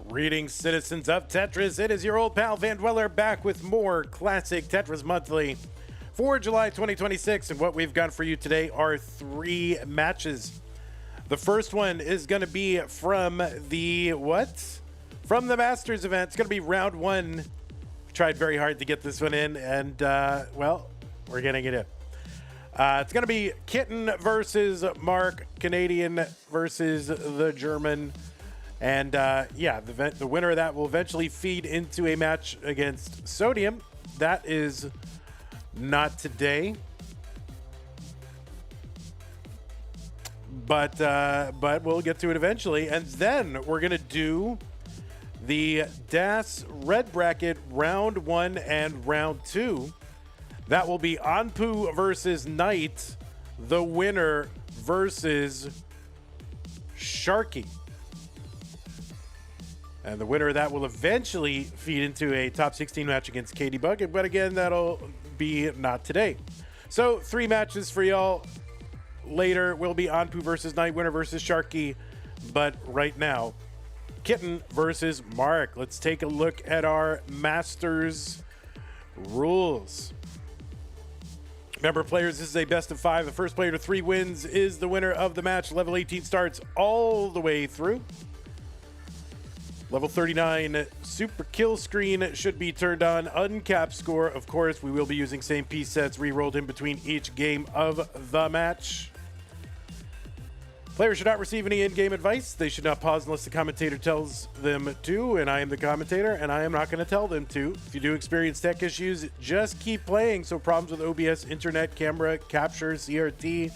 Greetings, citizens of Tetris. It is your old pal Van Dweller back with more classic Tetris Monthly for July 2026. And what we've got for you today are 3 matches. The first one is going to be from the From the Masters event. It's going to be round 1. Tried very hard to get this one in, and well, we're getting it in. It's going to be Kitten versus Marq, Canadian versus the German. And yeah, the winner of that will eventually feed into a match against Sodium. That is not today, but we'll get to it eventually. And then we're gonna do the DAS Red Bracket round 1 and round 2. That will be Anpu versus Knight, the winner versus Sharky. And the winner of that will eventually feed into a top 16 match against Katie Bucket. But again, that'll be not today. So 3 matches for y'all. Later will be Anpu versus Knight, winner versus Sharky. But right now, Kitten versus Marq. Let's take a look at our Masters rules. Remember, players, this is a best of 5. The first player to 3 wins is the winner of the match. Level 18 starts all the way through. Level 39 super kill screen should be turned on. Uncapped score, of course. We will be using same piece sets re-rolled in between each game of the match. Players should not receive any in-game advice. They should not pause unless the commentator tells them to, and I am the commentator, and I am not going to tell them to. If you do experience tech issues, just keep playing. So problems with OBS, internet, camera, capture, CRT,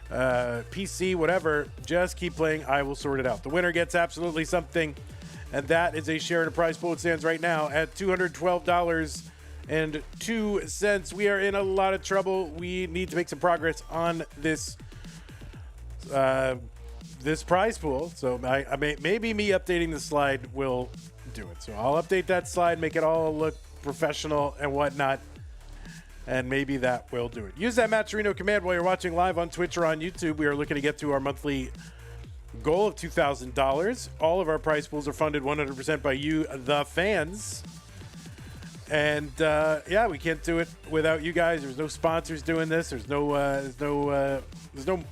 PC, whatever, just keep playing. I will sort it out. The winner gets absolutely something. And that is a share in a prize pool. It stands right now at $212.02. We are in a lot of trouble. We need to make some progress on this this prize pool. So maybe me updating the slide will do it. So I'll update that slide, make it all look professional and whatnot. And maybe that will do it. Use that Matcherino command while you're watching live on Twitch or on YouTube. We are looking to get to our monthly goal of $2,000. All of our prize pools are funded 100% by you, the fans. And yeah, we can't do it without you guys. There's no sponsors doing this. There's no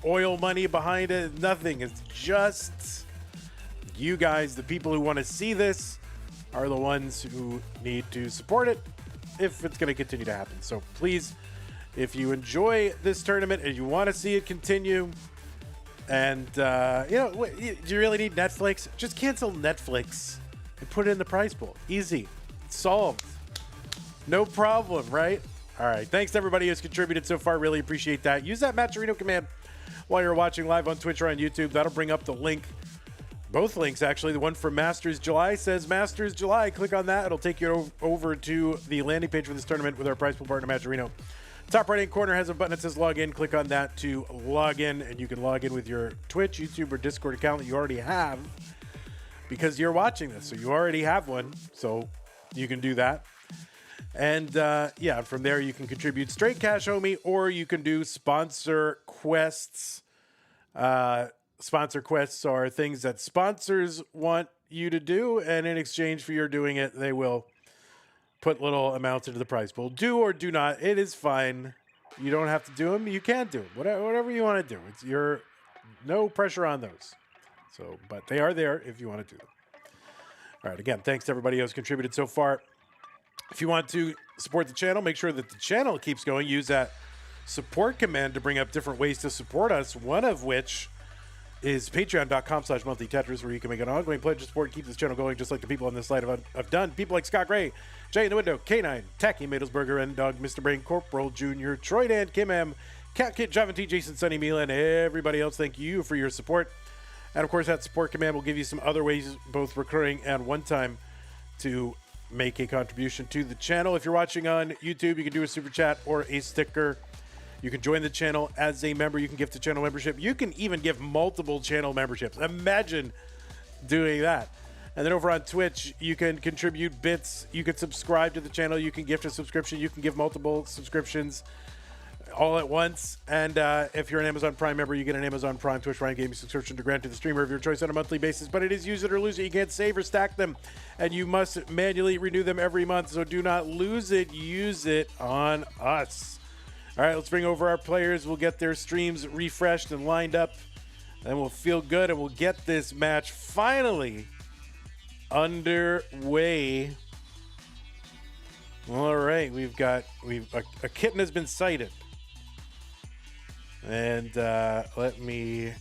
oil money behind it. Nothing. It's just you guys, the people who want to see this, are the ones who need to support it if it's going to continue to happen. So please, if you enjoy this tournament and you want to see it continue, and, you know, do you really need Netflix? Just cancel Netflix and put it in the prize pool. Easy. Solved. No problem, right? All right. Thanks to everybody who's contributed so far. Really appreciate that. Use that Matcherino command while you're watching live on Twitch or on YouTube. That'll bring up the link. Both links, actually. The one for Masters July says Masters July. Click on that. It'll take you over to the landing page for this tournament with our prize pool partner, Matcherino. Top right-hand corner has a button that says log in. Click on that to log in, and you can log in with your Twitch, YouTube, or Discord account that you already have because you're watching this. So you already have one, so you can do that. And yeah, from there you can contribute straight cash, homie, or you can do sponsor quests. Sponsor quests are things that sponsors want you to do, and in exchange for your doing it, they will put little amounts into the prize pool. Do or do not. It is fine. You don't have to do them. You can do them. Whatever you want to do. It's no pressure on those. So, but they are there if you want to do them. All right. Again, thanks to everybody who's contributed so far. If you want to support the channel, make sure that the channel keeps going. Use that support command to bring up different ways to support us. One of which is patreon.com/monthlytetris, where you can make an ongoing pledge of support and keep this channel going, just like the people on this slide have done. People like Scott Gray, Jay in the Window, K9, Tacky, Madelsberger, N Dog, Mr. Brain, Corporal Jr., Troy Dan, Kim M, Cat Kit, Java T, Jason, Sunny, Mila, and everybody else. Thank you for your support. And of course, that support command will give you some other ways, both recurring and one time, to make a contribution to the channel. If you're watching on YouTube, you can do a super chat or a sticker. You can join the channel as a member. You can gift a channel membership. You can even give multiple channel memberships. Imagine doing that. And then over on Twitch, you can contribute bits. You can subscribe to the channel. You can gift a subscription. You can give multiple subscriptions all at once. And if you're an Amazon Prime member, you get an Amazon Prime Twitch Prime Gaming subscription to grant to the streamer of your choice on a monthly basis. But it is use it or lose it. You can't save or stack them. And you must manually renew them every month. So do not lose it. Use it on us. All right, let's bring over our players. We'll get their streams refreshed and lined up. And we'll feel good. And we'll get this match finally underway. All right, a kitten has been sighted. And let me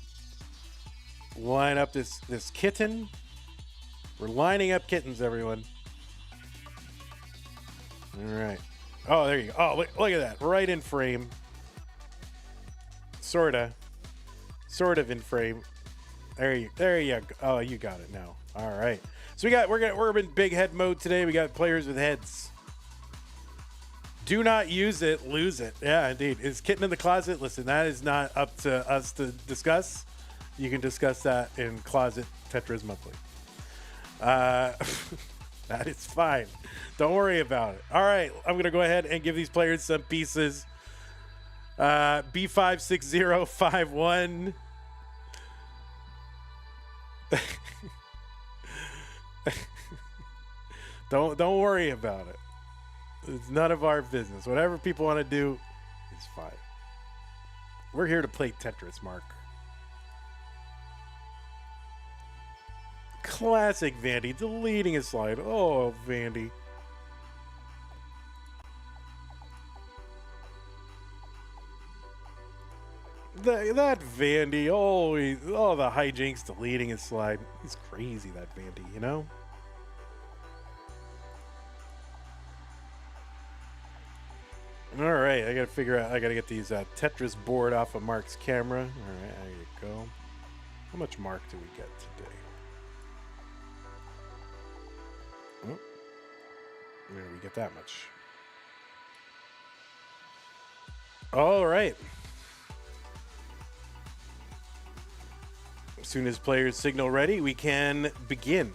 line up this kitten. We're lining up kittens, everyone. All right. Oh, there you go. Oh, look at that. Right in frame. Sort of in frame. There you go. Oh, you got it now. All right. So we're in big head mode today. We got players with heads. Do not use it, lose it. Yeah, indeed. Is Kitten in the closet? Listen, that is not up to us to discuss. You can discuss that in Closet Tetris Monthly. That is fine. Don't worry about it. All right, I'm going to go ahead and give these players some pieces. B56051. Don't worry about it. It's none of our business. Whatever people want to do is fine. We're here to play Tetris, Marq. Classic Vandy deleting a slide. Oh, Vandy. That Vandy always, the hijinks deleting his slide. He's crazy, that Vandy, you know? All right, I got to get these Tetris board off of Marq's camera. All right, there you go. How much Marq do we get today? Oh, there we get that much. All right. As soon as players signal ready, we can begin.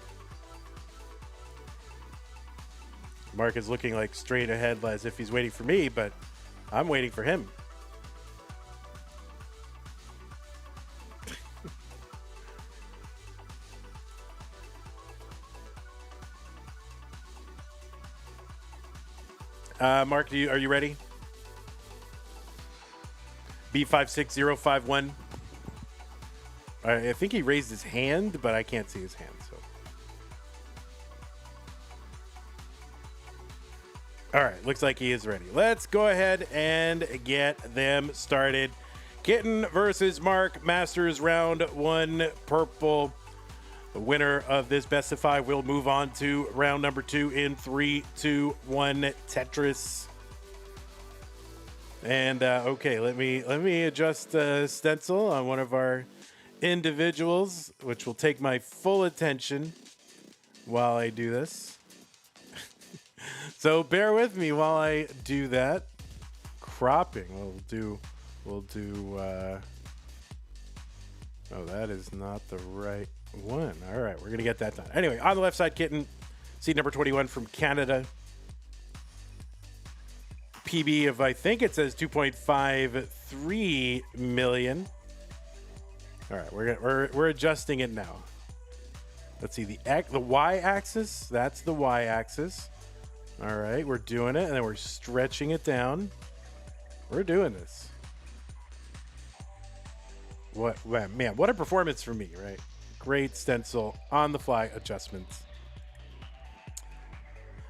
Marq is looking like straight ahead as if he's waiting for me, but I'm waiting for him. Marq, are you ready? B56051. I think he raised his hand, but I can't see his hand, so. All right, looks like he is ready. Let's go ahead and get them started. Kitten versus Marq, Masters round 1, purple. The winner of this best of 5 will move on to round number 2 in 3, 2, 1, Tetris. And okay, let me adjust the stencil on one of our individuals, which will take my full attention while I do this. So bear with me while I do that. Cropping. We'll do. Oh, that is not the right one. All right, we're gonna get that done. Anyway, on the left side, Kitten, seed number 21 from Canada. PB of, I think it says 2.53 million. All right, we're adjusting it now. Let's see, the y-axis. That's the y-axis. All right, we're doing it, and then we're stretching it down. We're doing this. Man, what a performance for me, right? Great stencil, on the fly adjustments.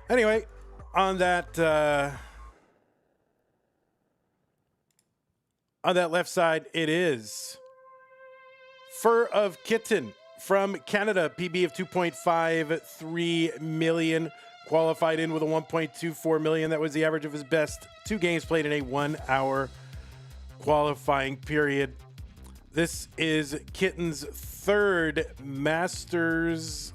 Anyway, on that left side, it is Fur of Kitten from Canada, PB of 2.53 million. Qualified in with a 1.24 million. That was the average of his best 2 games played in a 1-hour qualifying period. This is Kitten's 3rd Masters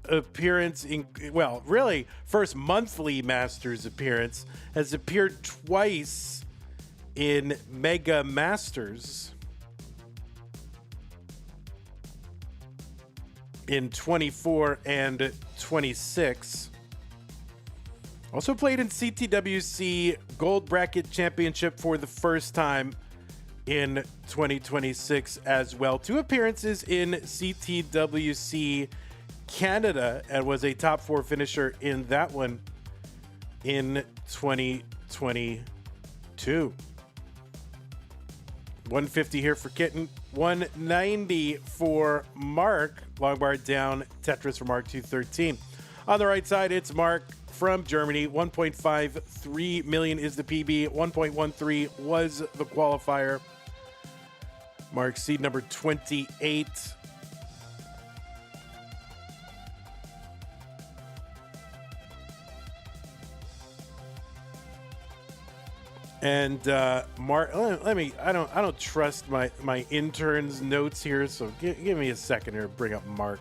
appearance in, well, really, first monthly Masters appearance, has appeared twice in Mega Masters in 24 and 26. Also played in CTWC Gold Bracket Championship for the first time in 2026 as well. 2 appearances in CTWC Canada and was a top 4 finisher in that one in 2022. 150 here for Kitten, 190 for Marq. Long bar down, Tetris for Marq 213. On the right side, it's Marq from Germany. 1.53 million is the PB. 1.13 was the qualifier. Marq seed number 28. And Marq, I don't trust my intern's notes here, so give me a second here to bring up Marq.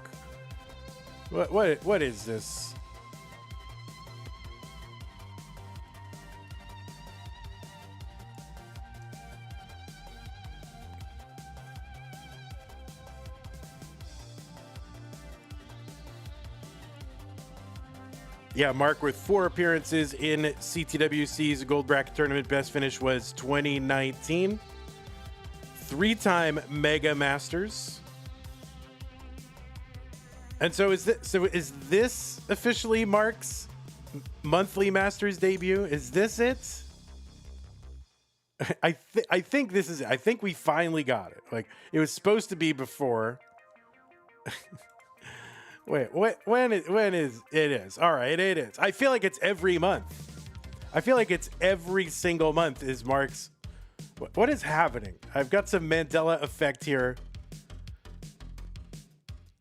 What is this? Yeah, Marq with 4 appearances in CTWC's Gold Bracket Tournament. Best finish was 2019. 3-time Mega Masters. And so is this officially Marq's monthly Masters debut? Is this it? I think this is it. I think we finally got it. Like, it was supposed to be before. Wait, when is it is? All right, it is. I feel like it's every month. I feel like it's every single month is Marq's. What is happening? I've got some Mandela effect here.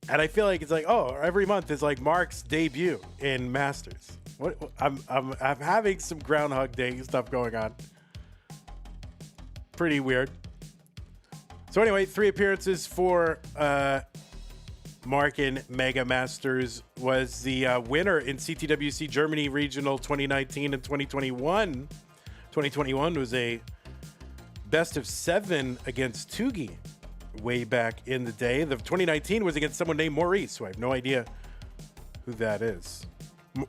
And I feel like it's like, oh, every month is like Marq's debut in Masters. I'm having some Groundhog Day stuff going on. Pretty weird. So anyway, 3 appearances for Marq in Mega Masters. Was the winner in CTWC Germany Regional 2019 and 2021. 2021 was a best of 7 against Tugi way back in the day. The 2019 was against someone named Maurice, who I have no idea who that is.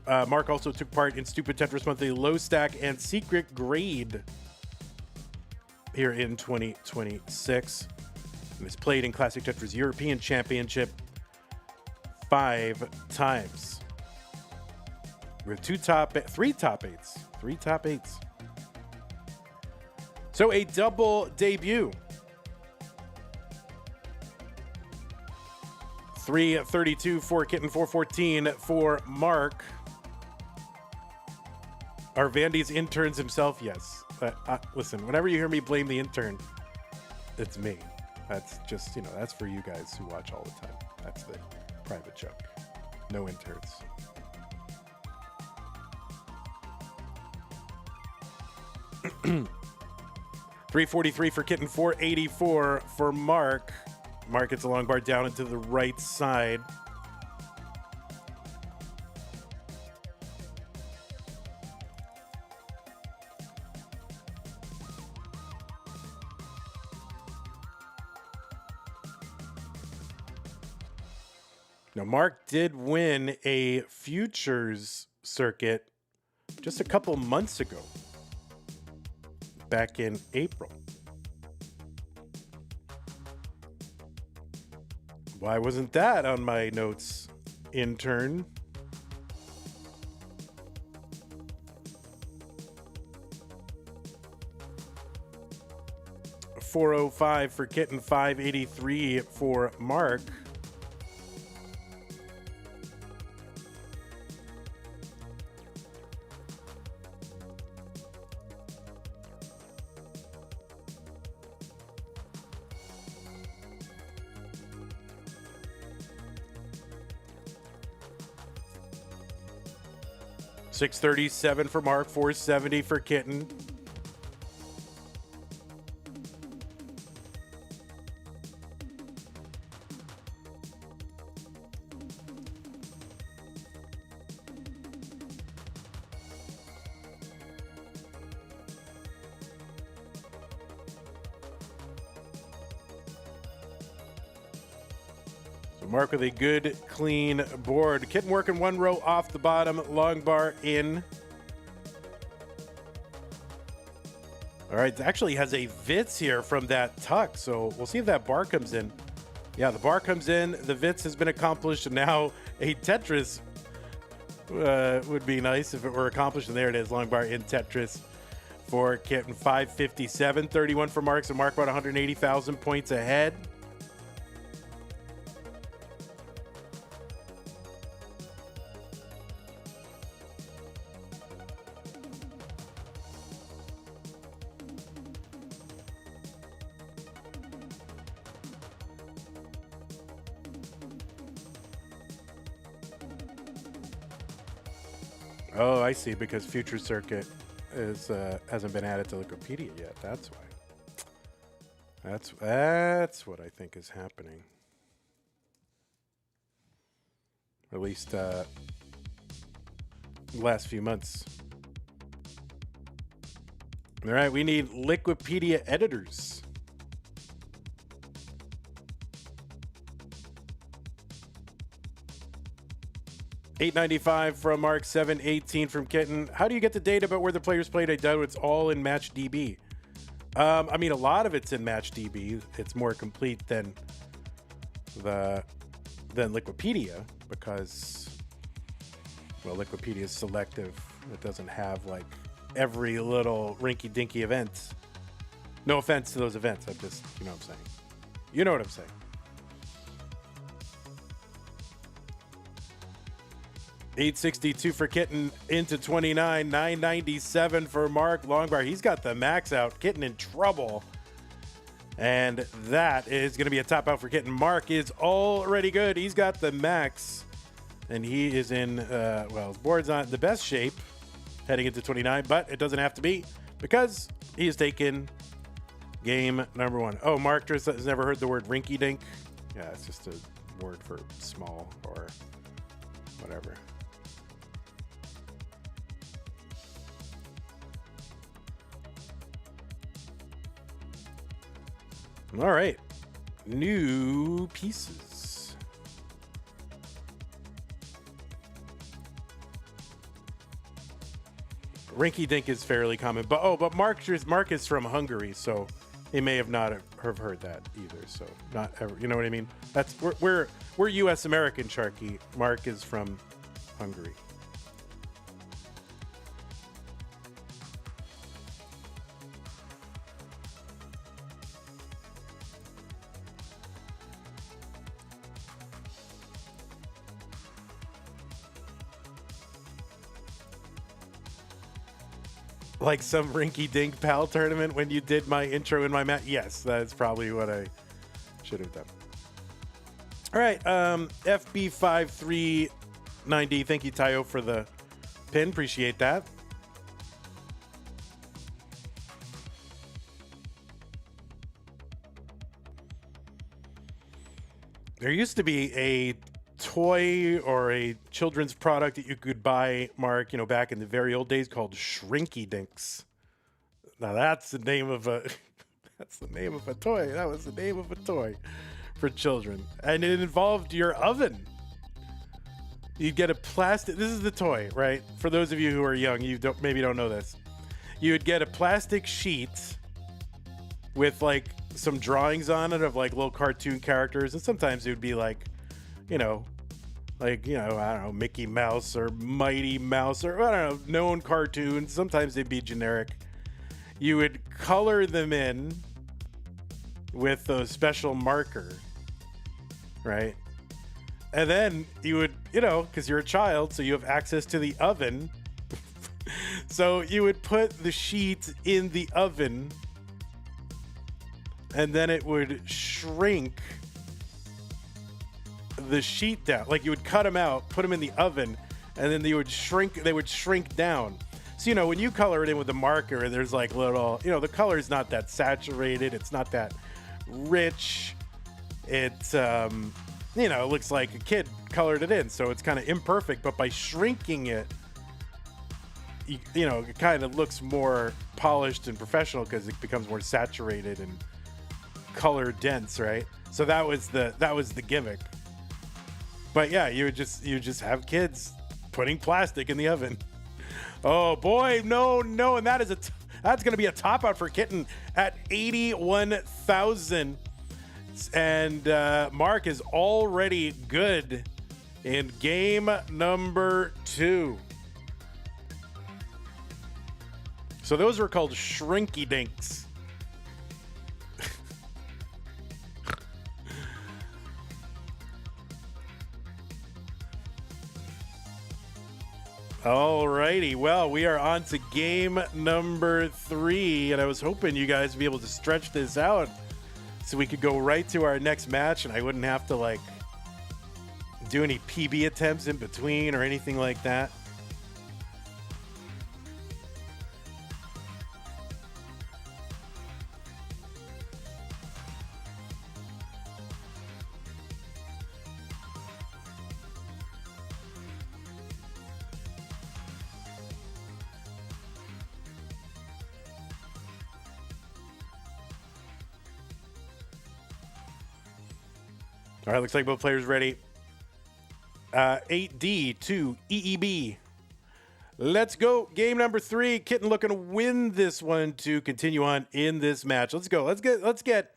Marq also took part in Stupid Tetris Monthly Low Stack and Secret Grade here in 2026. And has played in Classic Tetris European Championship 5 times. With 3 top 8s. So a double debut. 332 for Kitten, 414 for Marq. Are Vandy's interns himself? Yes. Listen, whenever you hear me blame the intern, it's me. That's just, that's for you guys who watch all the time. That's the private joke. No interns. $343 for Kitten, 484 for Marq. Marq gets a long bar down into the right side. Now, Marq did win a futures circuit just a couple months ago, back in April. Why wasn't that on my notes, intern? $405 for Kitten, 583 for Marq. $637 for Marq, 470 for Kitten. Marq with a good, clean board. Kitten working one row off the bottom, long bar in. All right, it actually has a Vitz here from that tuck, so we'll see if that bar comes in. Yeah, the bar comes in, the Vitz has been accomplished, and now a Tetris would be nice if it were accomplished, and there it is, long bar in Tetris for Kitten. 557, 31 for Marq, so Marq about 180,000 points ahead. Oh, I see, because Future Circuit is hasn't been added to Wikipedia yet. That's why. That's what I think is happening. At least the last few months. All right, we need Wikipedia editors. $8.95 from Marq, $7.18 from Kitten. How do you get the data about where the players played? I doubt it's all in MatchDB. I mean, a lot of it's in MatchDB. It's more complete than Wikipedia because, well, Wikipedia is selective. It doesn't have like every little rinky-dinky event. No offense to those events. I'm just, you know what I'm saying. You know what I'm saying. $862 for Kitten into 29, $997 for Marq. Long bar, he's got the max out. Kitten in trouble. And that is going to be a top out for Kitten. Marq is already good. He's got the max. And he is in, well, his board's not the best shape heading into 29, but it doesn't have to be because he has taken game number one. Oh, Marq just has never heard the word rinky dink. Yeah, it's just a word for small or whatever. All right, new pieces. Rinky Dink is fairly common, but Marq is from Hungary, so he may have not have heard that either. So not ever, you know what I mean? That's we're U.S. American, Sharky. Marq is from Hungary. Like some rinky-dink pal tournament when you did my intro in my mat. Yes, that's probably what I should have done. All right, FB5390. Thank you, Tayo, for the pin. Appreciate that. There used to be a toy or a children's product that you could buy, Marq, you know, back in the very old days called Shrinky Dinks. Now that's the name of a that's the name of a toy. That was the name of a toy for children. And it involved your oven. You'd get a plastic, this is the toy, right? For those of you who are young, you maybe don't know this. You would get a plastic sheet with like some drawings on it of like little cartoon characters, and sometimes it would be like, you know, I don't know, Mickey Mouse or Mighty Mouse or, I don't know, known cartoons. Sometimes they'd be generic. You would color them in with those special marker, right? And then you would, you know, because you're a child, so you have access to the oven. So you would put the sheet in the oven, and then it would shrink the sheet down. Like you would cut them out, put them in the oven, and then they would shrink down. So, you know, when you color it in with the marker, there's like little, you know, the color is not that saturated. It's not that rich. It's, you know, it looks like a kid colored it in. So it's kind of imperfect, but by shrinking it, you know, it kind of looks more polished and professional because it becomes more saturated and color dense, right? So that was the gimmick. But yeah, you just have kids putting plastic in the oven. Oh boy, no, and that's going to be a top out for Kitten at 81,000. And Marq is already good in game number 2. So those are called shrinky dinks. Alrighty, well, we are on to game number 3, and I was hoping you guys would be able to stretch this out so we could go right to our next match, and I wouldn't have to like do any PB attempts in between or anything like that. All right, looks like both players ready. 8D to EEB. Let's go. Game number 3. Kitten looking to win this one to continue on in this match. Let's go. Let's get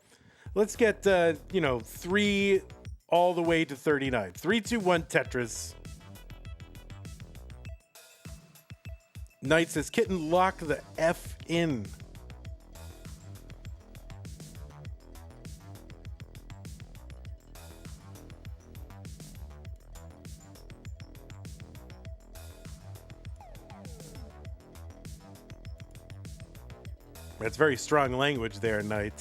3 all the way to 39. 3, 2, 1 Tetris. Knight says Kitten lock the F in. That's very strong language there, Knight.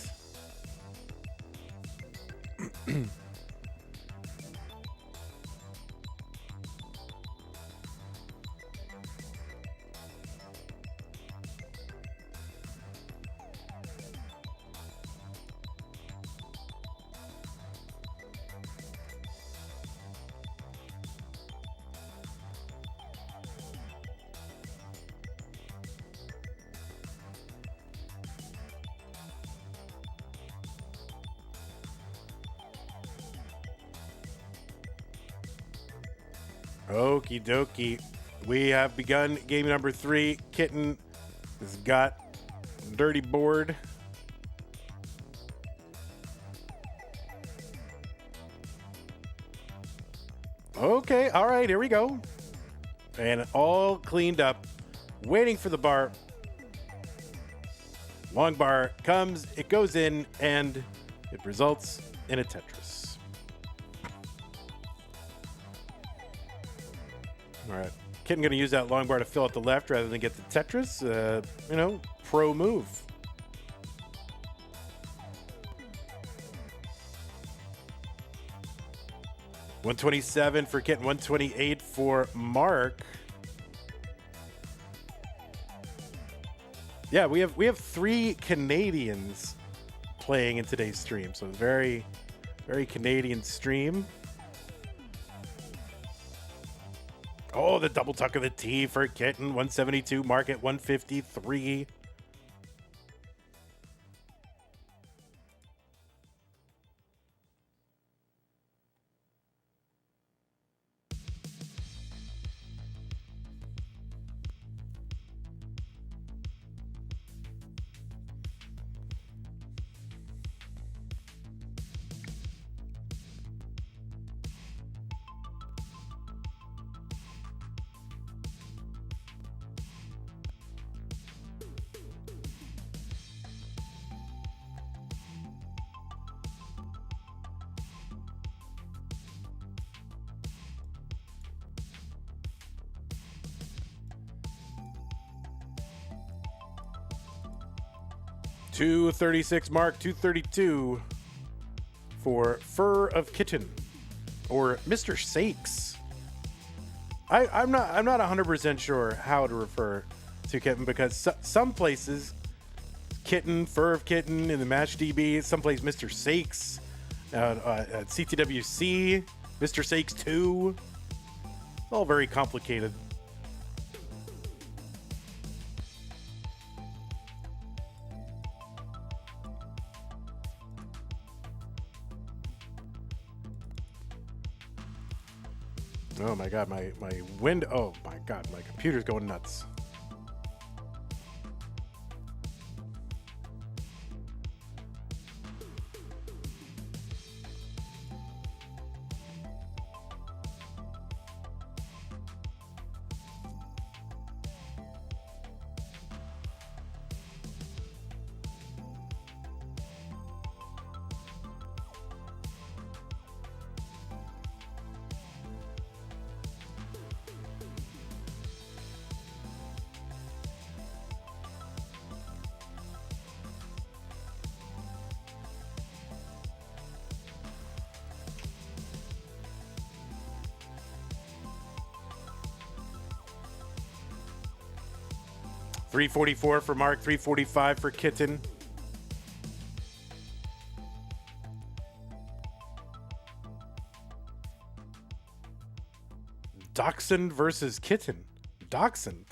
Okie dokie. We have begun game number 3. Kitten has got dirty board. Okay, all right, here we go. And all cleaned up. Waiting for the bar. Long bar comes, it goes in, and it results in a Tetris. All right. Kitten going to use that long bar to fill out the left rather than get the Tetris. Pro move. $127 for Kitten, $128 for Marq. Yeah, we have 3 Canadians playing in today's stream, so very, very Canadian stream. Oh, the double tuck of the T for Kitten, 172. Marq at 153. $236 Marq, 232 for Fur of Kitten, or Mr. Sakes. I'm not 100% sure how to refer to Kitten, because some places Kitten, Fur of Kitten in the match DB, someplace Mr. Sakes at CTWC, Mr. Sakes 2. All very complicated. Oh my god, my wind. Oh my god, my computer's going nuts. $344 for Marq, $345 for Kitten. Dachshund versus Kitten. Dachshund.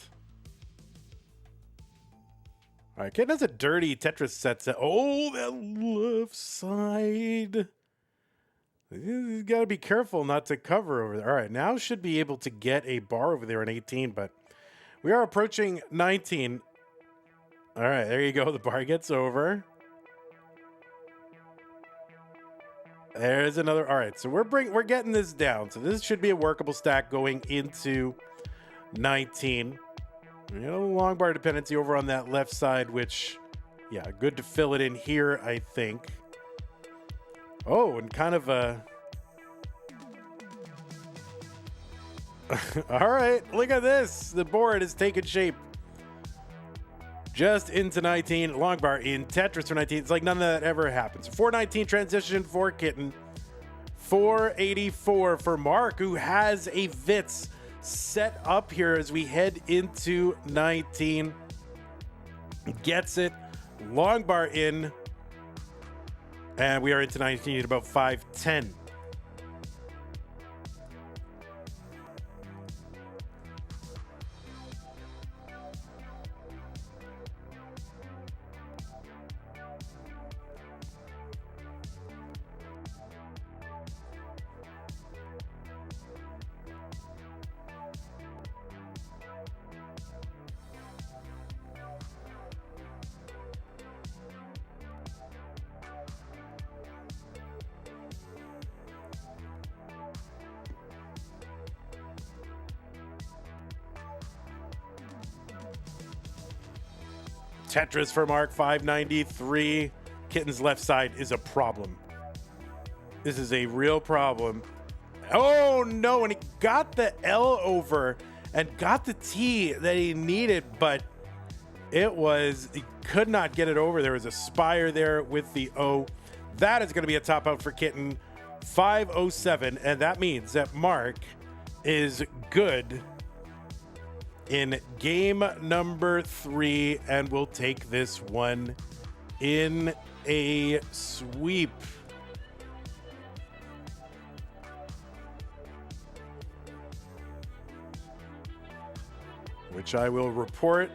All right, Kitten has a dirty Tetris set. Oh, that left side. You got to be careful not to cover over there. All right, now should be able to get a bar over there in 18, but we are approaching 19. All right, there you go. The bar gets over. There's another. All right, so we're getting this down. So this should be a workable stack going into 19. You know, long bar dependency over on that left side, which, yeah, good to fill it in here, I think. Oh, and kind of a. All right, look at this. The board is taking shape. Just into 19. Long bar in Tetris for 19. It's like none of that ever happens. 419 transition for Kitten. 484 for Marq, who has a Vitz set up here as we head into 19. Gets it. Long bar in. And we are into 19 at about 510. Tetris for Marq, 593. Kitten's left side is a problem. This is a real problem. Oh no, and he got the L over and got the T that he needed, but he could not get it over. There was a spire there with the O. That is going to be a top out for Kitten, 507, and that means that Marq is good in game number 3, and we'll take this one in a sweep. Which I will report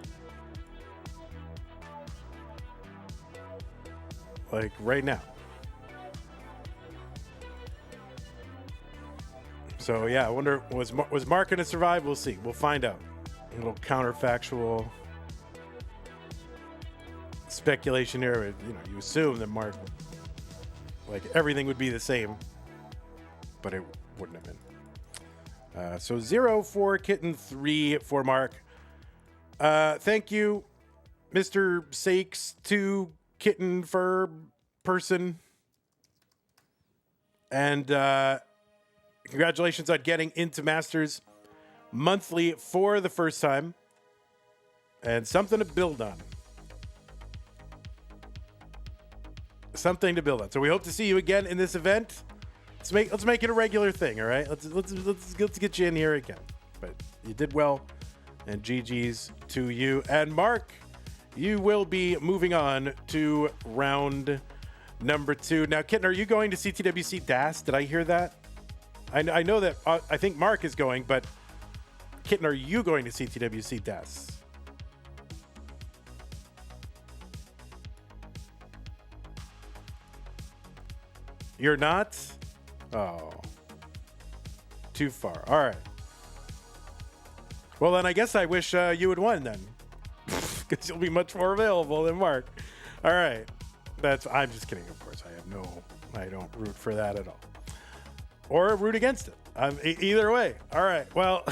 like right now. So yeah, I wonder, was Marq going to survive? We'll see. We'll find out. A little counterfactual speculation here. You know, you assume that Marq, like everything would be the same, but it wouldn't have been. So 0 for Kitten, 3 for Marq. Thank you, Mr. Sakes, to Kitten for person. And congratulations on getting into Masters monthly for the first time, and something to build on. Something to build on. So we hope to see you again in this event. Let's make it a regular thing. All right, let's get you in here again. But you did well, and GG's to you. And Marq, you will be moving on to round number 2. Now, Kitten, are you going to CTWC DAS? Did I hear that? I know that. I think Marq is going, but Kitten, are you going to CTWC DAS? You're not? Oh. too far. All right. Well, then I guess I wish you had won then. Because you'll be much more available than Marq. All right. I'm just kidding, of course. I don't root for that at all. Or root against it. Either way. All right. Well,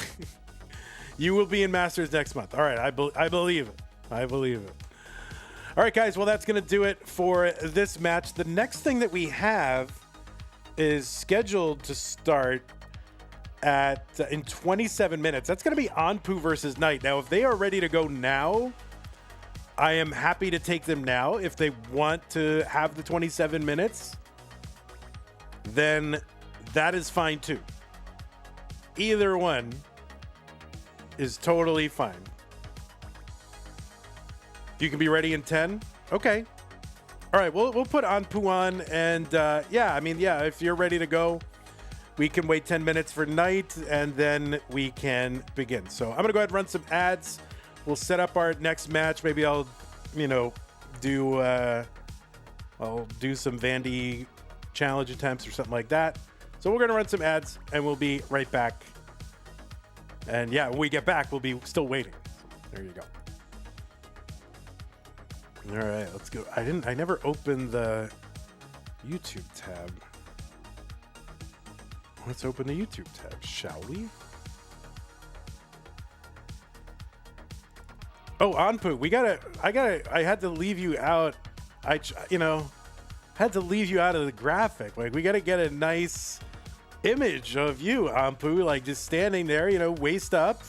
you will be in Masters next month. All right. I believe it. I believe it. All right, guys. Well, that's going to do it for this match. The next thing that we have is scheduled to start in 27 minutes. That's going to be Anpu versus Knight. Now, if they are ready to go now, I am happy to take them now. If they want to have the 27 minutes, then that is fine too. Either one is totally fine. You can be ready in 10? Okay. All right, we'll put Anpu on, and if you're ready to go, we can wait 10 minutes for Knight, and then we can begin. So I'm going to go ahead and run some ads. We'll set up our next match. Maybe I'll, do some Vandy challenge attempts or something like that. So we're going to run some ads, and we'll be right back. And yeah, when we get back, we'll be still waiting. So there you go. All right, let's go. I never opened the YouTube tab. Let's open the YouTube tab, shall we? Oh, Anpu, I had to leave you out. Had to leave you out of the graphic. Like, we got to get a nice image of you, Anpu, like just standing there, waist up,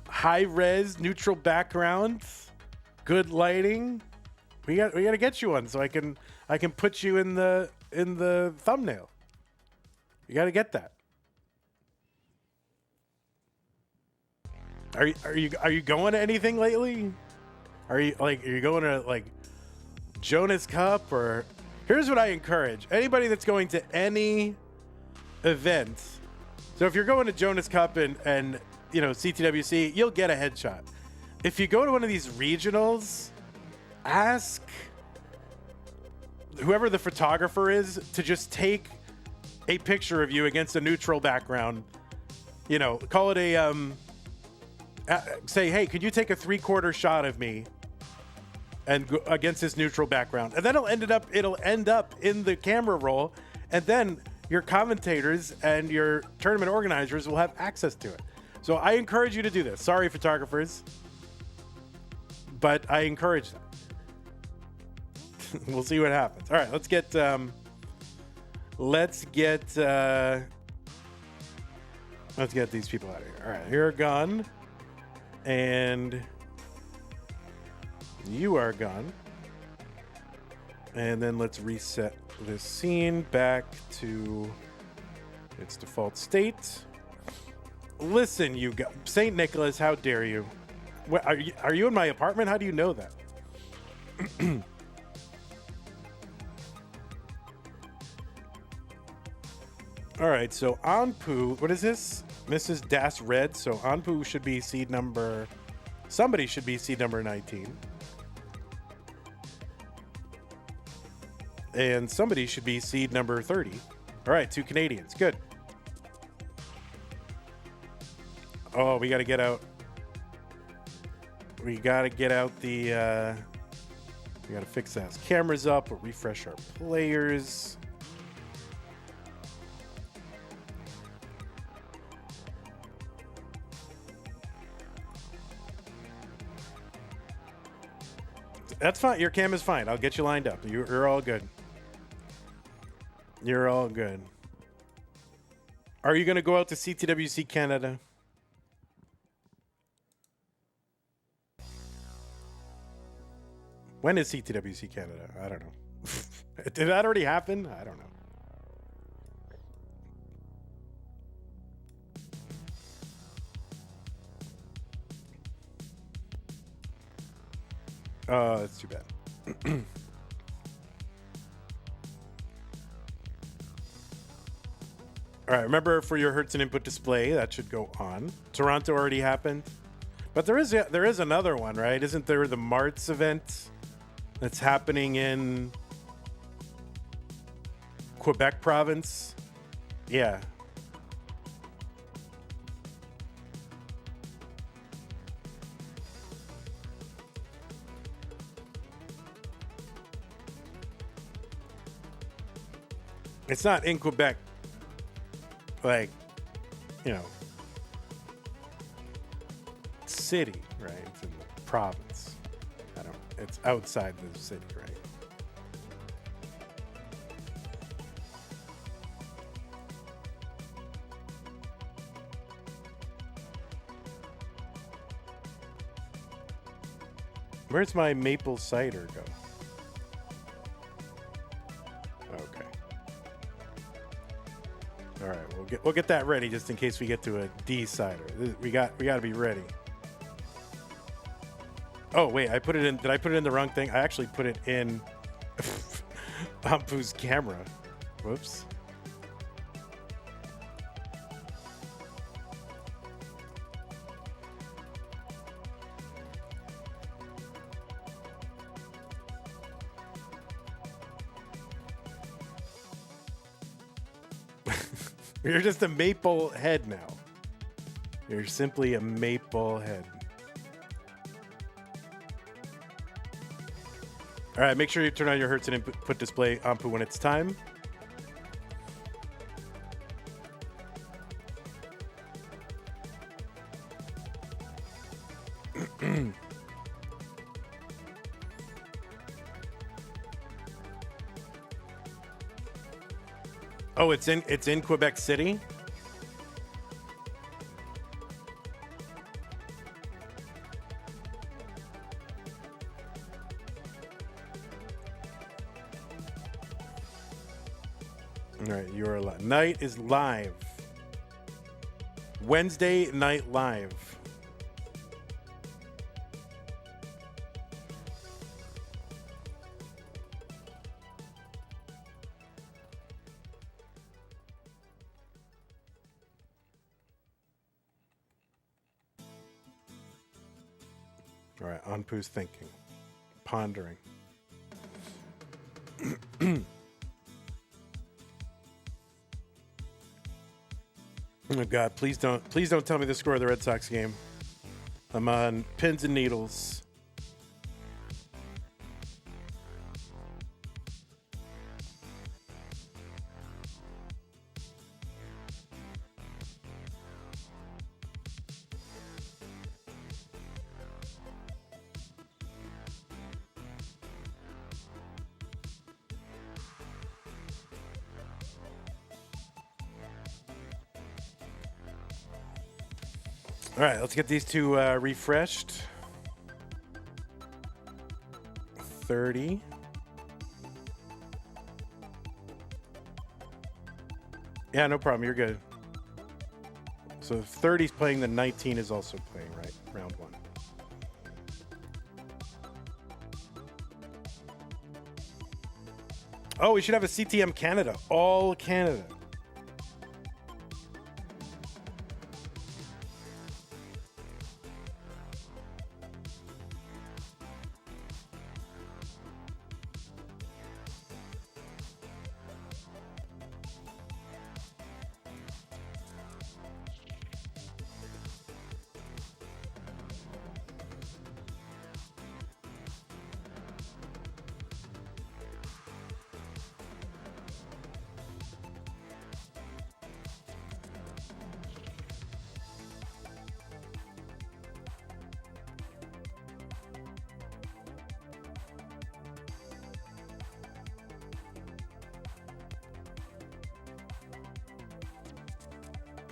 high res, neutral background, good lighting. We got to get you one so I can put you in the thumbnail. You got to get that. Are you going to anything lately? Are you going to like Jonas Cup? Or here's what I encourage anybody that's going to any event. So if you're going to Jonas Cup and CTWC, you'll get a headshot. If you go to one of these regionals, ask whoever the photographer is to just take a picture of you against a neutral background. Call it a say, hey, could you take a 3/4 shot of me and go against this neutral background? And then it'll end up in the camera roll, and then your commentators and your tournament organizers will have access to it. So I encourage you to do this. Sorry, photographers, but I encourage them. We'll see what happens. All right, let's get these people out of here. All right, you're gone, and you are gone. And then let's reset this scene back to its default state. Listen, you guys, St. Nicholas, how dare you? What, are you in my apartment? How do you know that? All right, so Anpu, what is this? Mrs. Das Red. So Anpu should be seed number, somebody should be seed number 19. And somebody should be seed number 30. All right, 2 Canadians. Good. Oh, we got to get out. We got to get out the... we got to fix those cameras up or refresh our players. That's fine. Your cam is fine. I'll get you lined up. You're all good. You're all good. Are you going to go out to CTWC Canada? When is CTWC Canada? I don't know. Did that already happen? I don't know. Oh, that's too bad. All right, remember for your Hertz and input display, that should go on. Toronto already happened. But there is another one, right? Isn't there the Marts event that's happening in Quebec province? Yeah. It's not in Quebec, like, you know, city, right? It's in the province. It's outside the city, right? Where's my maple cider go? Okay. All right, we'll get that ready just in case we get to a D cider. We got to be ready. Oh wait, I put it in. Did I put it in the wrong thing? I actually put it in Anpu's camera. Whoops. You're just a maple head now. You're simply a maple head. All right, make sure you turn on your hertz and input display, Anpu, when it's time. Oh, it's in Quebec City. All right, you are live. Night is live. Wednesday night live. All right, Anpu's thinking, pondering. Oh God, please don't tell me the score of the Red Sox game. I'm on pins and needles. All right, let's get these two refreshed. 30. Yeah, no problem. You're good. So 30's playing, the 19 is also playing, right? Round one. Oh, we should have a CTM Canada. All Canada.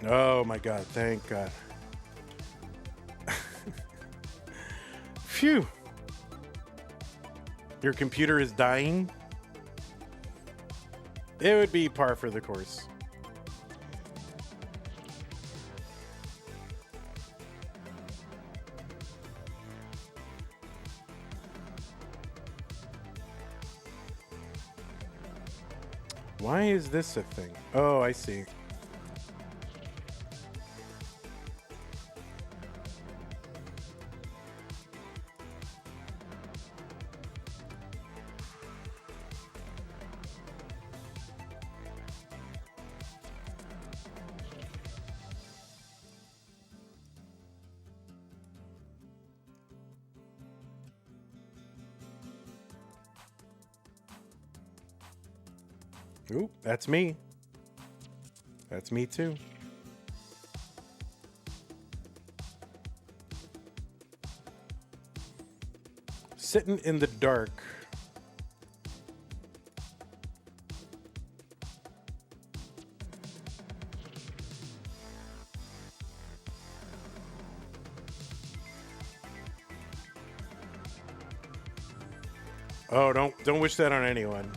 Oh my God, thank God. Phew. Your computer is dying? It would be par for the course. Why is this a thing? Oh, I see. Ooh, that's me. That's me too. Sitting in the dark. Oh, don't wish that on anyone.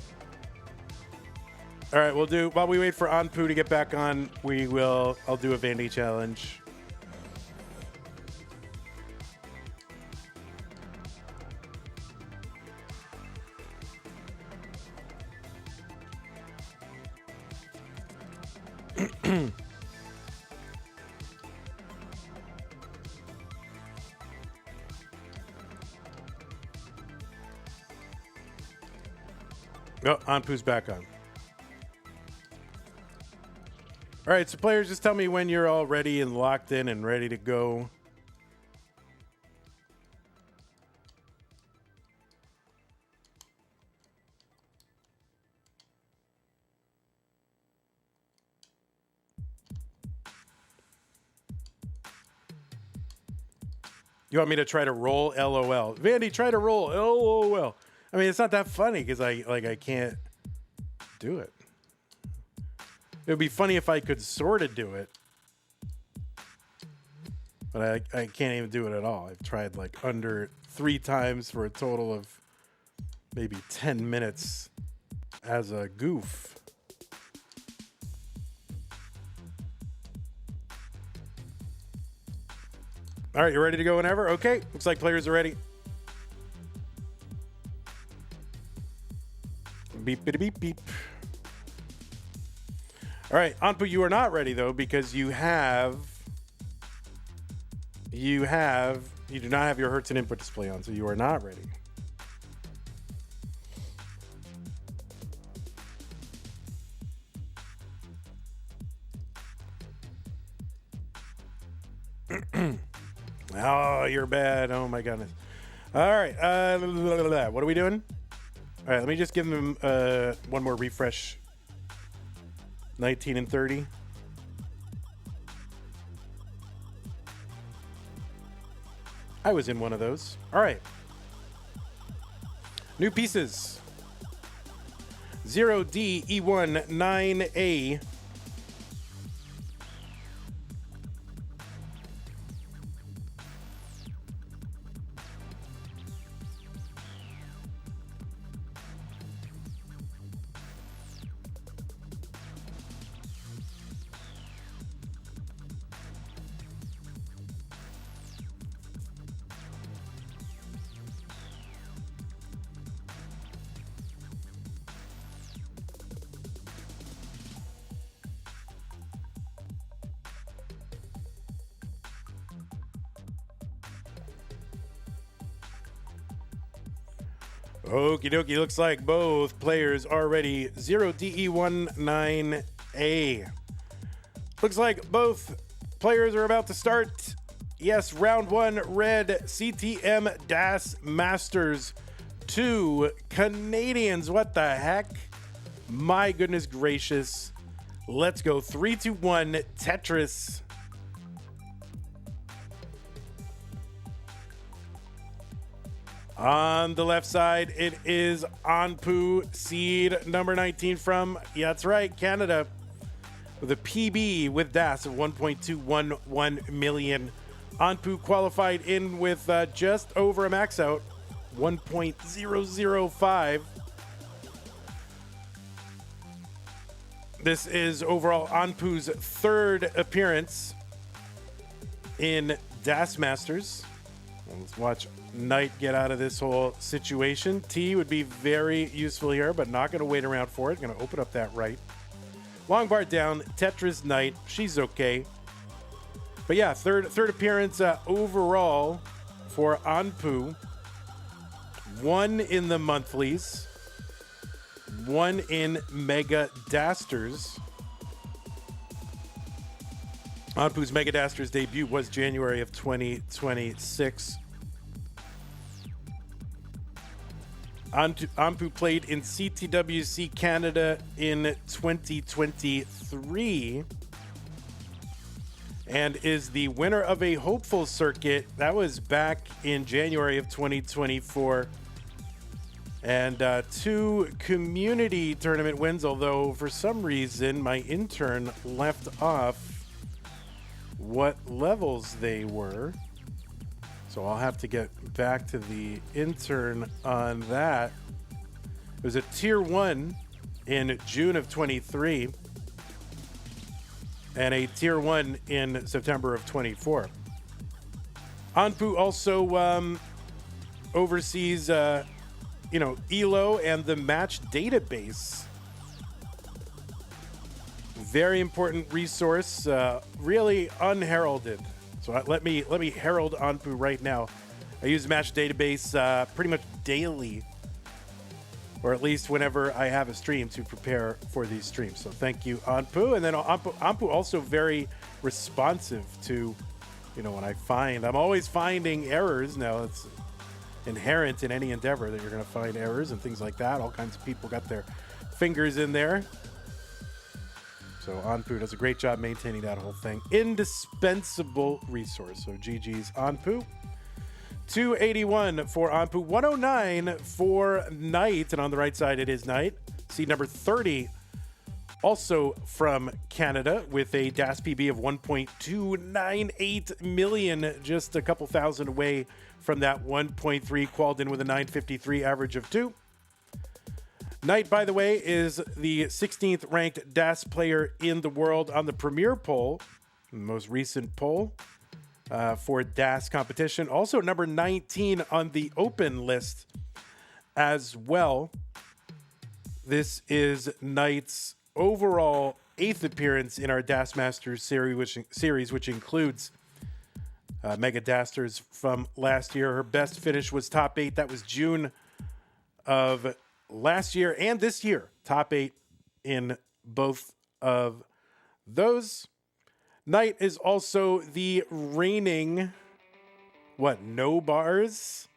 All right, we'll do, while we wait for Anpu to get back on, I'll do a Vandy challenge. Oh, Anpu's back on. All right, so players, just tell me when you're all ready and locked in and ready to go. You want me to try to roll LOL? Vandy, try to roll LOL. I mean, it's not that funny because I can't do it. It would be funny if I could sort of do it, but I can't even do it at all. I've tried like under 3 times for a total of maybe 10 minutes as a goof. All right, you ready to go whenever? Okay, looks like players are ready. Beep, beep, beep, beep. All right, Anpu, you are not ready though because you do not have your Hertz and input display on, so you are not ready. Oh, you're bad. Oh my goodness. All right, what are we doing? All right, let me just give them one more refresh. 19 and 30. I was in one of those. All right. New pieces. 0D E1 9A. Okie dokie, looks like both players are ready. 0DE19A. Looks like both players are about to start. Yes, round 1, red CTM DAS Masters 2 Canadians. What the heck? My goodness gracious. Let's go. 3, 2, 1, Tetris. On the left side, it is Anpu, seed number 19 from, yeah, that's right, Canada, with a PB with DAS of 1.211 million. Anpu qualified in with just over a max out, 1.005. This is overall Anpu's 3rd appearance in DAS Masters. And let's watch Knight get out of this whole situation. T would be very useful here, but not going to wait around for it. Going to open up that right. Long bar down. Tetris Knight. She's okay. But yeah, third appearance overall for Anpu. 1 in the monthlies. 1 in Mega Dasters. Anpu's Mega Dasters debut was January of 2026. Anpu played in CTWC Canada in 2023 and is the winner of a hopeful circuit. That was back in January of 2024. And 2 community tournament wins, although for some reason my intern left off what levels they were. So I'll have to get back to the intern on that. It was a tier 1 in June of 23 and a tier 1 in September of 24. Anpu also oversees, ELO and the match database. Very important resource, really unheralded. So let me herald Anpu right now. I use Match Database pretty much daily, or at least whenever I have a stream to prepare for these streams. So thank you, Anpu. And then Anpu also very responsive to, when I find. I'm always finding errors. Now, it's inherent in any endeavor that you're going to find errors and things like that. All kinds of people got their fingers in there. So Anpu does a great job maintaining that whole thing. Indispensable resource. So GG's Anpu. 281 for Anpu. 109 for Knight. And on the right side, it is Knight. Seed number 30, also from Canada, with a DAS PB of 1.298 million. Just a couple thousand away from that 1.3. Qualled in with a 953 average of 2. Knight, by the way, is the 16th ranked DAS player in the world on the Premier poll, the most recent poll for DAS competition. Also number 19 on the open list as well. This is Knight's overall 8th appearance in our DAS Masters series, which includes Mega Dasters from last year. Her best finish was top 8. That was June of last year and this year, top 8 in both of those. Knight is also the reigning, no bars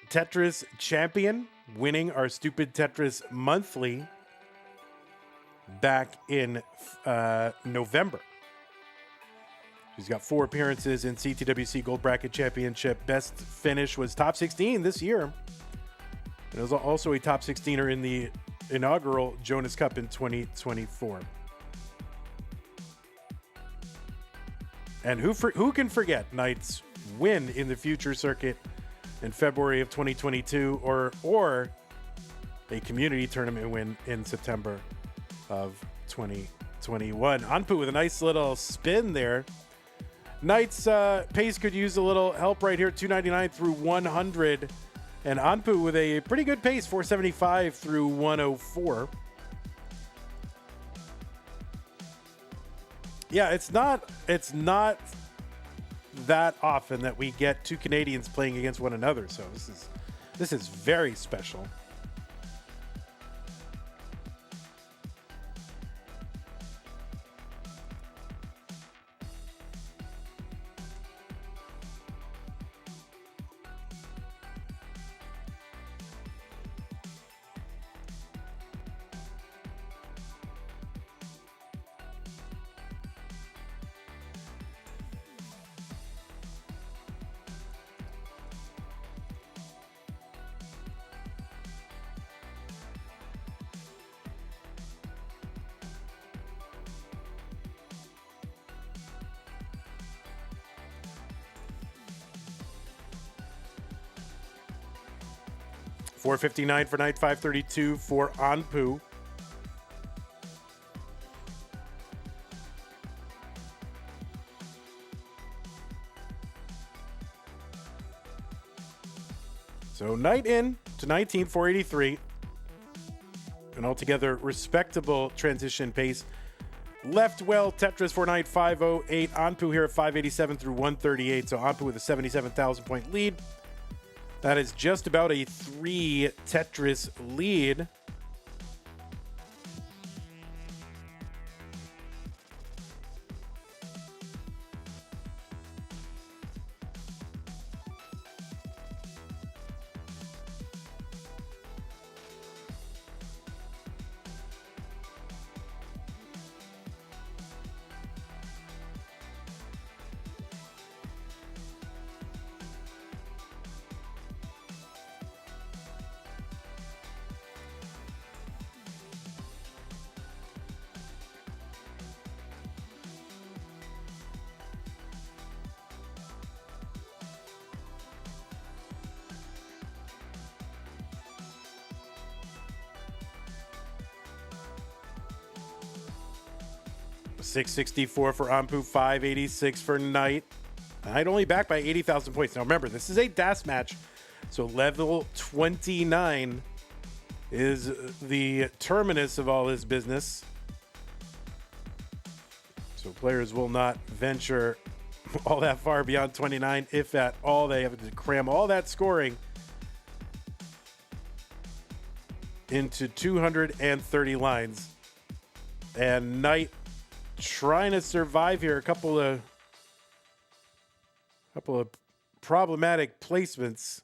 Tetris champion, winning our Stupid Tetris Monthly back in November. She's got 4 appearances in CTWC Gold Bracket Championship. Best finish was top 16 this year. It was also a top 16er in the inaugural Jonas Cup in 2024. And who can forget Knight's win in the Future Circuit in February of 2022, or a community tournament win in September of 2021. Anpu with a nice little spin there. Knight's pace could use a little help right here, 299 through 100. And Anpu with a pretty good pace, 475 through 104. Yeah, it's not that often that we get 2 Canadians playing against one another. So this is very special. $459 for Knight, $532 for Anpu. So Knight in to 19, 483. An altogether respectable transition pace. Left well, Tetris for Knight, 508. Anpu here at 587 through 138. So Anpu with a 77,000 point lead. That is just about a 3 Tetris lead. 664 for Anpu, 586 for Knight. Knight only back by 80,000 points. Now remember, this is a DAS match, so level 29 is the terminus of all this business. So players will not venture all that far beyond 29, if at all. They have to cram all that scoring into 230 lines. And Knight trying to survive here. A couple of problematic placements.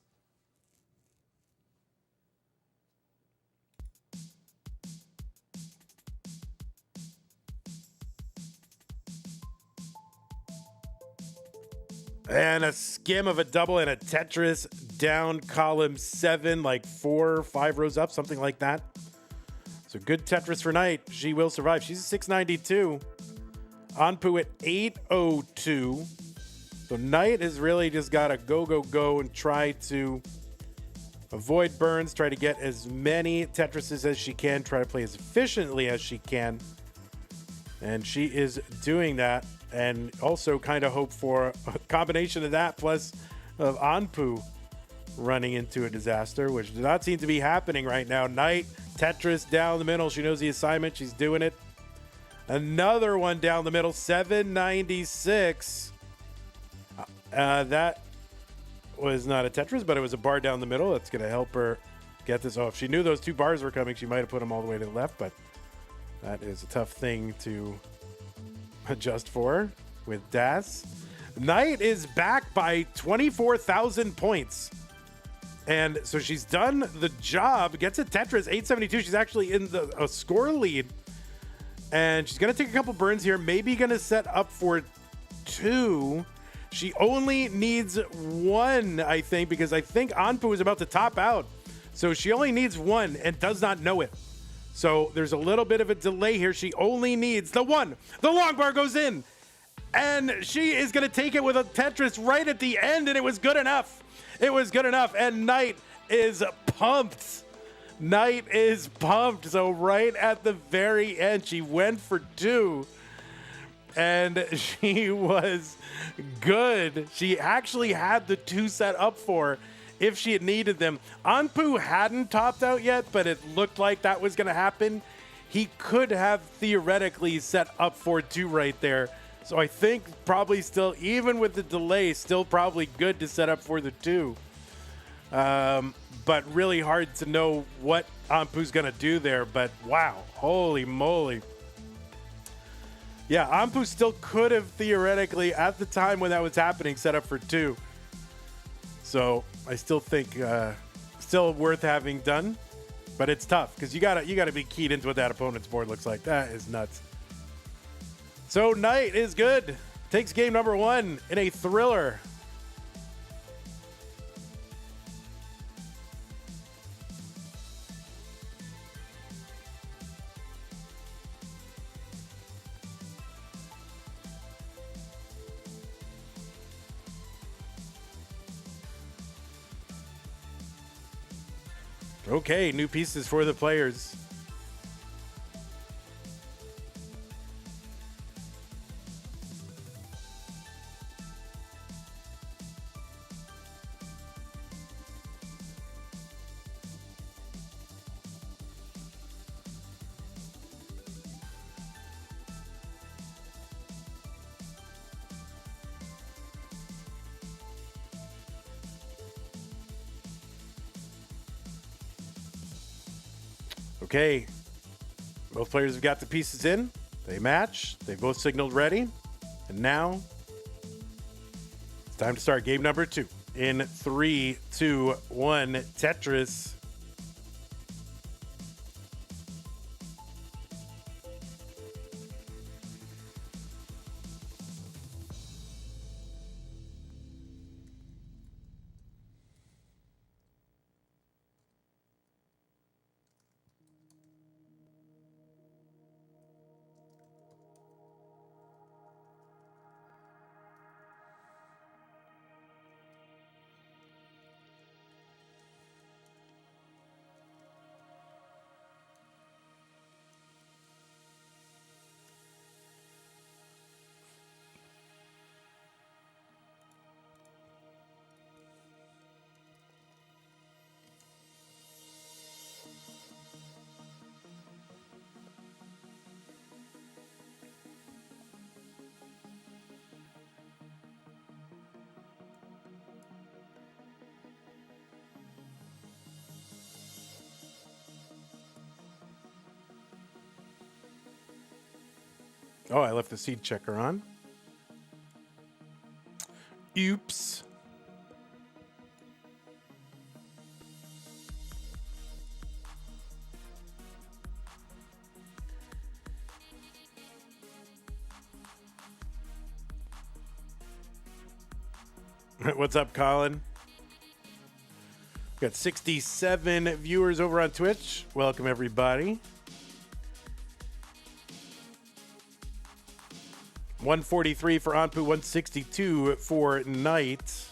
And a skim of a double and a Tetris down column 7, like 4 or 5 rows up, something like that. So good Tetris for Knight. She will survive. She's at 692. Anpu at 802. So Knight has really just got to go and try to avoid burns, try to get as many Tetrises as she can, try to play as efficiently as she can. And she is doing that. And also kind of hope for a combination of that plus of Anpu running into a disaster, which does not seem to be happening right now. Knight, Tetris down the middle. She knows the assignment. She's doing it. Another one down the middle, 796. That was not a Tetris, but it was a bar down the middle. That's going to help her get this off. If she knew those 2 bars were coming, she might have put them all the way to the left, but that is a tough thing to adjust for with DAS. Knight is back by 24,000 points. And so she's done the job, gets a Tetris, 872. She's actually in a score lead. And she's going to take a couple burns here, maybe going to set up for 2. She only needs 1, I think, because I think Anpu is about to top out. So she only needs 1 and does not know it. So there's a little bit of a delay here. She only needs the 1. The long bar goes in. And she is going to take it with a Tetris right at the end, and it was good enough. It was good enough, and Knight is pumped. Knight is pumped. So right at the very end, she went for 2. And she was good. She actually had the 2 set up for her if she had needed them. Anpu hadn't topped out yet, but it looked like that was going to happen. He could have theoretically set up for 2 right there. So I think probably still, even with the delay, still probably good to set up for the 2. But really hard to know what Anpu's going to do there. But wow, holy moly. Yeah, Anpu still could have theoretically, at the time when that was happening, set up for 2. So I still think still worth having done, but it's tough because you gotta be keyed into what that opponent's board looks like. That is nuts. So Knight is good. Takes game number 1 in a thriller. Okay, new pieces for the players. Okay, both players have got the pieces in. They match. They both signaled ready. And now it's time to start game number 2. In 3, 2, 1, Tetris. Oh, I left the seed checker on. Oops. What's up, Colin? Got 67 viewers over on Twitch. Welcome, everybody. 143 for Anpu, 162 for Knight.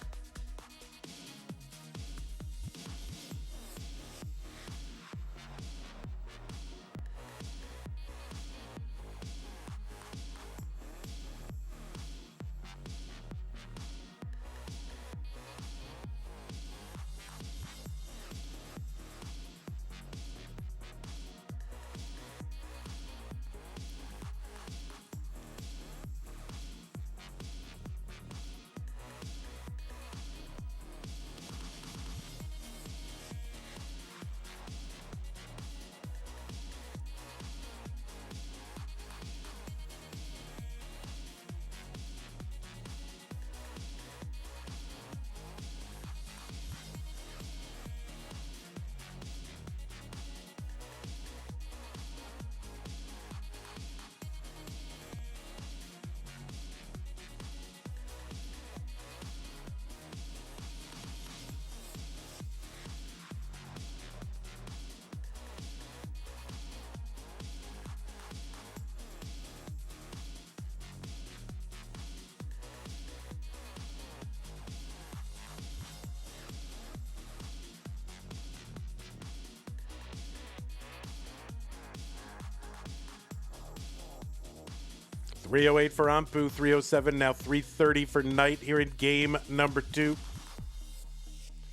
$308 for Anpu, 307, now $330 for Knight here in game number 2.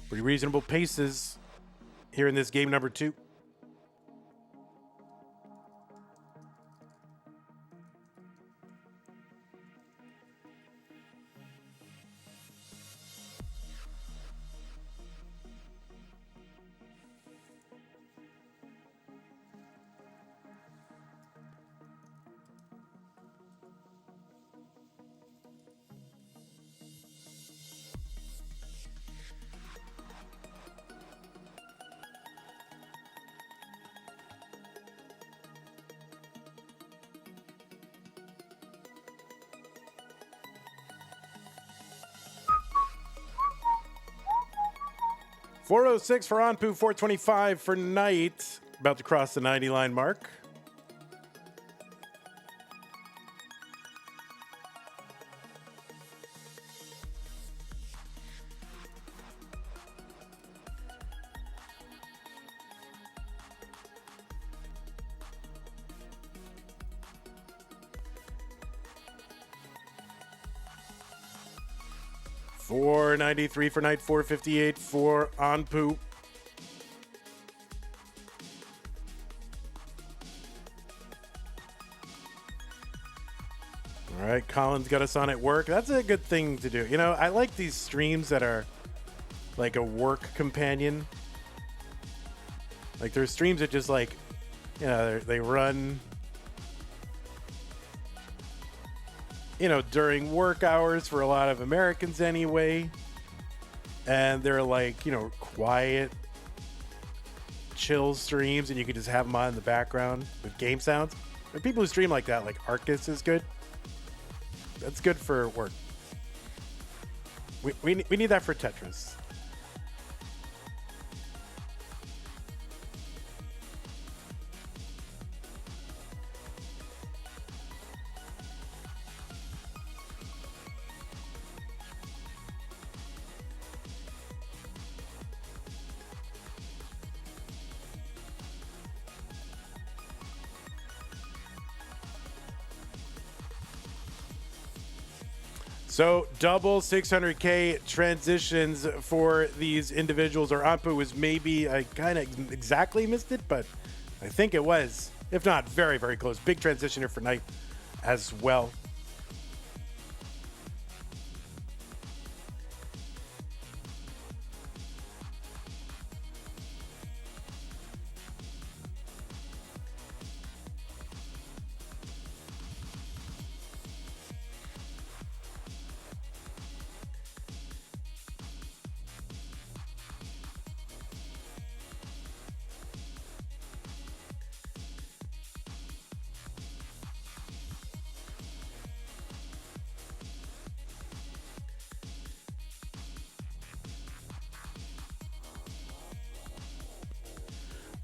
Pretty reasonable paces here in this game number 2. $406 for Anpu, $425 for Knight. About to cross the 90 line mark. $493 for Knight, $458 for Anpu. All right, Colin's got us on at work. That's a good thing to do. You know, I like these streams that are like a work companion. Like there's streams that just like, you know, they run, you know, during work hours for a lot of Americans anyway. And they're like, you know, quiet, chill streams, and you can just have them on in the background with game sounds. There are people who stream like that, like Arcus is good. That's good for work. We need that for Tetris. So double 600K transitions for these individuals, or Anpu was maybe, I kind of exactly missed it, but I think it was, if not very, very close. Big transition here for Knight as well.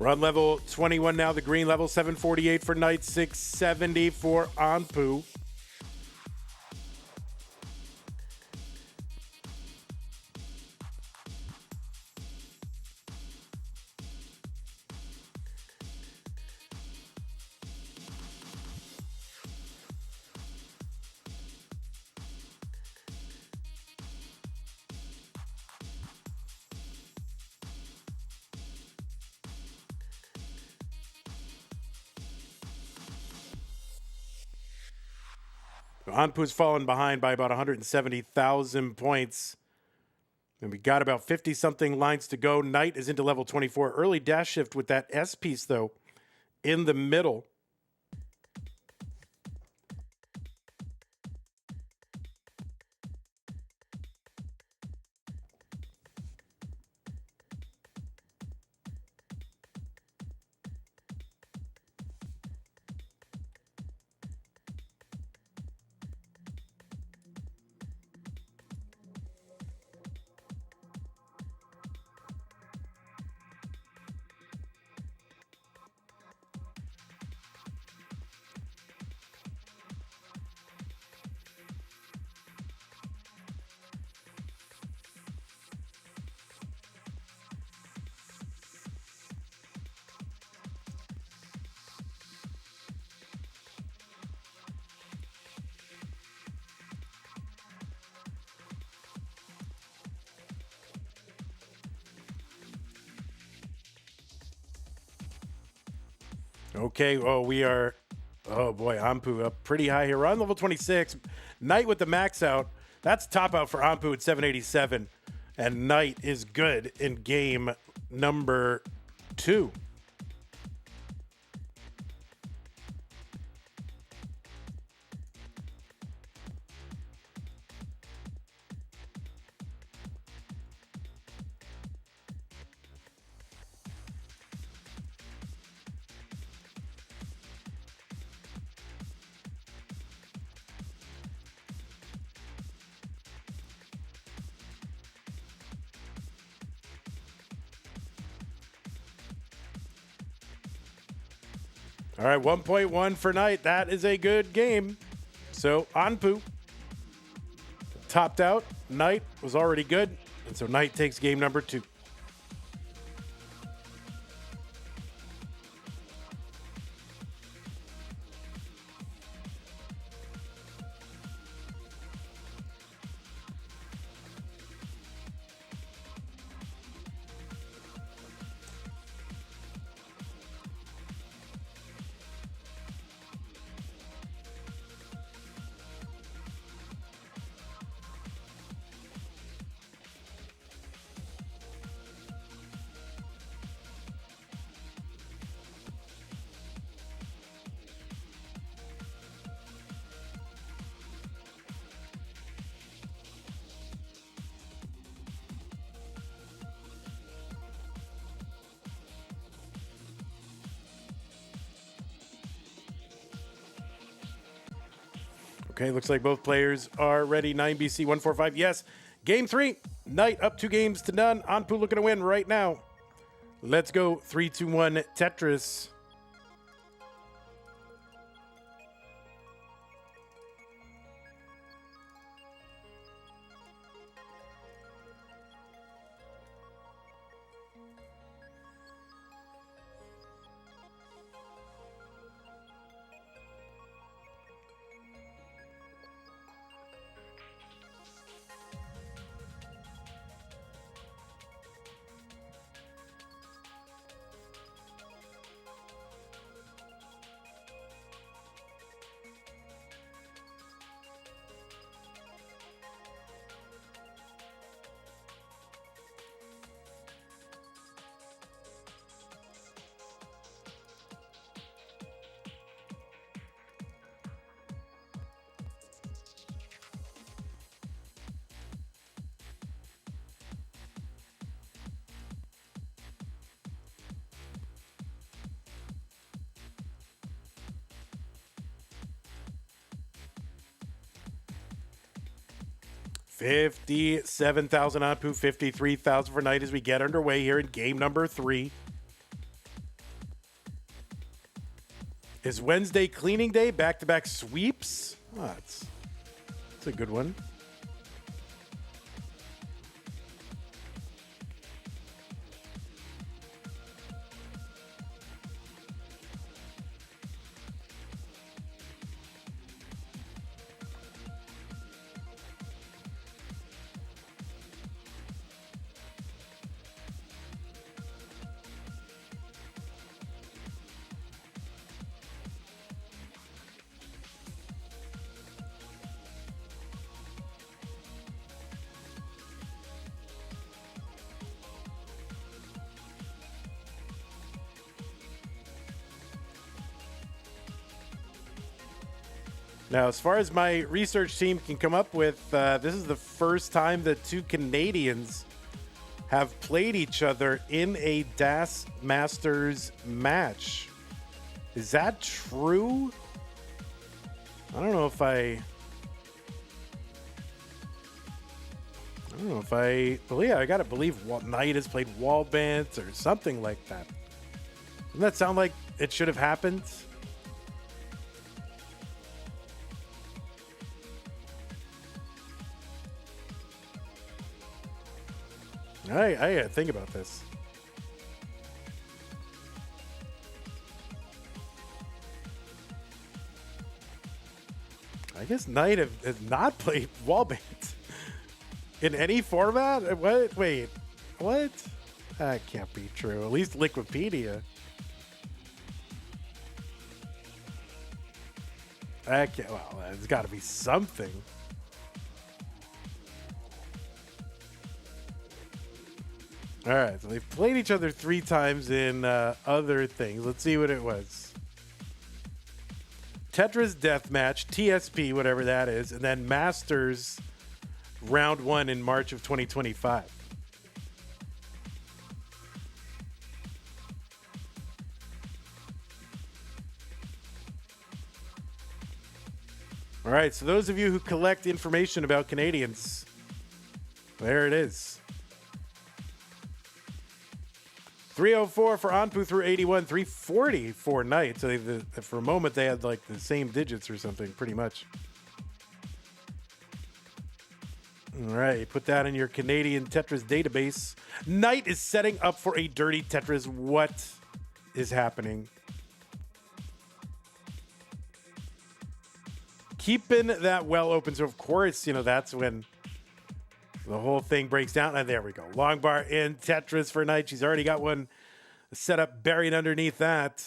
We're on level 21 now. The green level, 748 for Knight, 670 for Anpu. Anpu's fallen behind by about 170,000 points. And we got about 50-something lines to go. Knight is into level 24. Early dash shift with that S piece, though, in the middle. Okay, we are, oh boy, Anpu up pretty high here. We're on level 26. Knight with the max out. That's top out for Anpu at 787. And Knight is good in game number 2. All right, 1.1 for Knight. That is a good game. So Anpu topped out. Knight was already good. And so Knight takes game number 2. Okay, looks like both players are ready. 9BC 145. Yes. Game 3. Knight up 2 games to none. Anpu looking to win right now. Let's go. 3, 2, 1. Tetris. $57,000 Anpu, $53,000 for Knight as we get underway here in game number 3. Is Wednesday cleaning day? Back-to-back sweeps? Oh, that's a good one. Now, as far as my research team can come up with, this is the first time that two Canadians have played each other in a DAS Masters match. Is that true? I don't know if I believe. I gotta believe Knight has played Wallbants or something like that. Doesn't that sound like it should have happened? I gotta think about this. I guess Knight has not played Wallband in any format. What? Wait, what? That can't be true. At least Liquipedia. I can't. Well, there's got to be something. All right, so they've played each other 3 times in other things. Let's see what it was. Tetris Deathmatch, TSP, whatever that is, and then Masters Round 1 in March of 2025. All right, so those of you who collect information about Canadians, there it is. 304 for Anpu through 81, 340 for Knight. So for a moment, they had like the same digits or something, pretty much. All right, put that in your Canadian Tetris database. Knight is setting up for a dirty Tetris. What is happening? Keeping that well open. So, of course, that's when the whole thing breaks down. And there we go. Long bar in Tetris for Knight. She's already got one set up buried underneath that.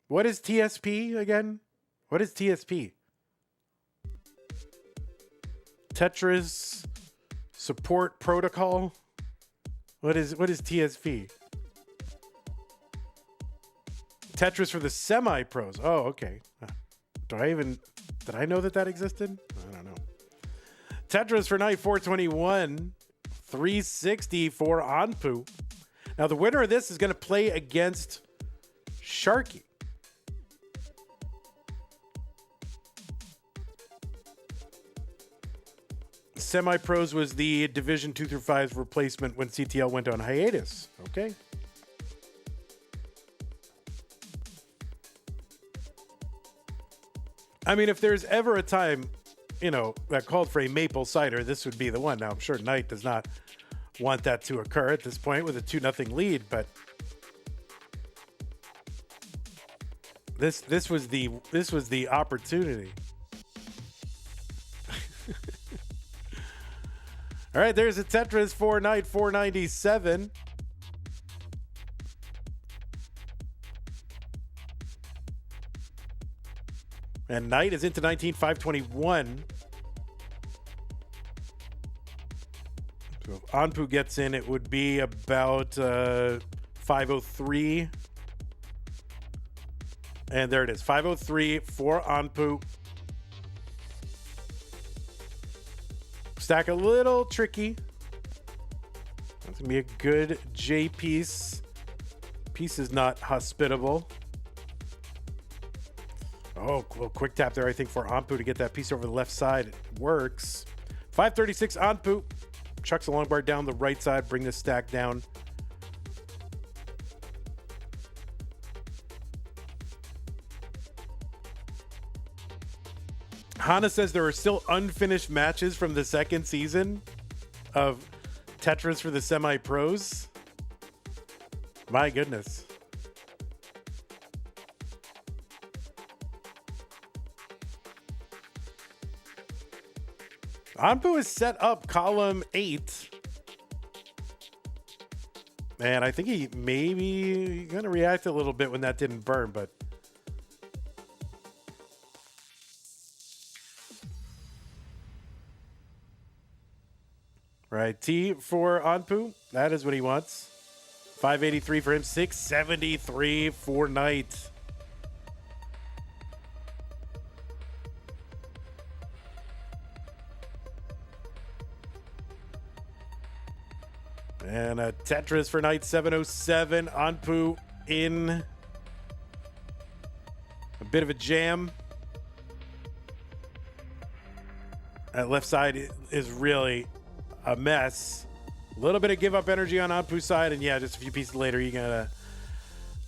What is TSP again? What is TSP? Tetris Support Protocol? What is TSP? Tetris for the semi-pros. Oh, okay. Did I know that existed? I don't know. Tetris for Knight, 421. 360 for Anpu. Now, the winner of this is going to play against Sharky. Semi-pros was the Division 2 through 5's replacement when CTL went on hiatus. Okay. I mean, if there's ever a time, that called for a maple cider, this would be the one. Now, I'm sure Knight does not want that to occur at this point with a 2-0 lead, but this was the opportunity. All right, there's a Tetris for Knight, 497. And Knight is into 19, 521. So if Anpu gets in, it would be about 503. And there it is, 503 for Anpu. Stack a little tricky. That's going to be a good J piece. Piece is not hospitable. Oh, little quick tap there, I think, for Anpu to get that piece over the left side. It works. 536 Anpu. Chucks a long bar down the right side. Bring this stack down. Hana says there are still unfinished matches from the second season of Tetris for the semi-pros. My goodness. Anpu has set up column 8. And I think he maybe going to react a little bit when that didn't burn, but right, T for Anpu. That is what he wants. 583 for him, 673 for Knight. And a Tetris for Knight, 707. Anpu in a bit of a jam. That left side is really a mess. A little bit of give up energy on Anpu's side, and yeah, just a few pieces later, you gotta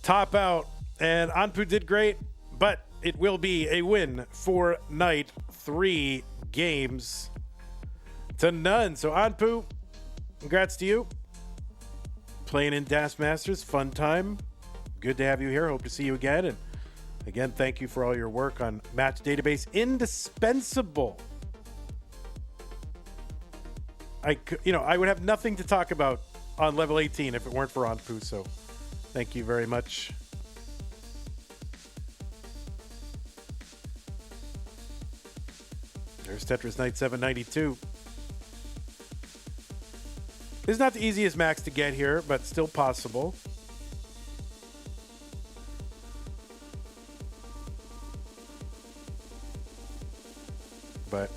top out. And Anpu did great, but it will be a win for Knight. 3 games to none. So Anpu, congrats to you. Playing in Das Masters, fun time. Good to have you here. Hope to see you again. And again, thank you for all your work on Match Database. Indispensable. I would have nothing to talk about on level 18 if it weren't for Anpu. So thank you very much. There's Tetris Knight 792. This is not the easiest max to get here, but still possible. But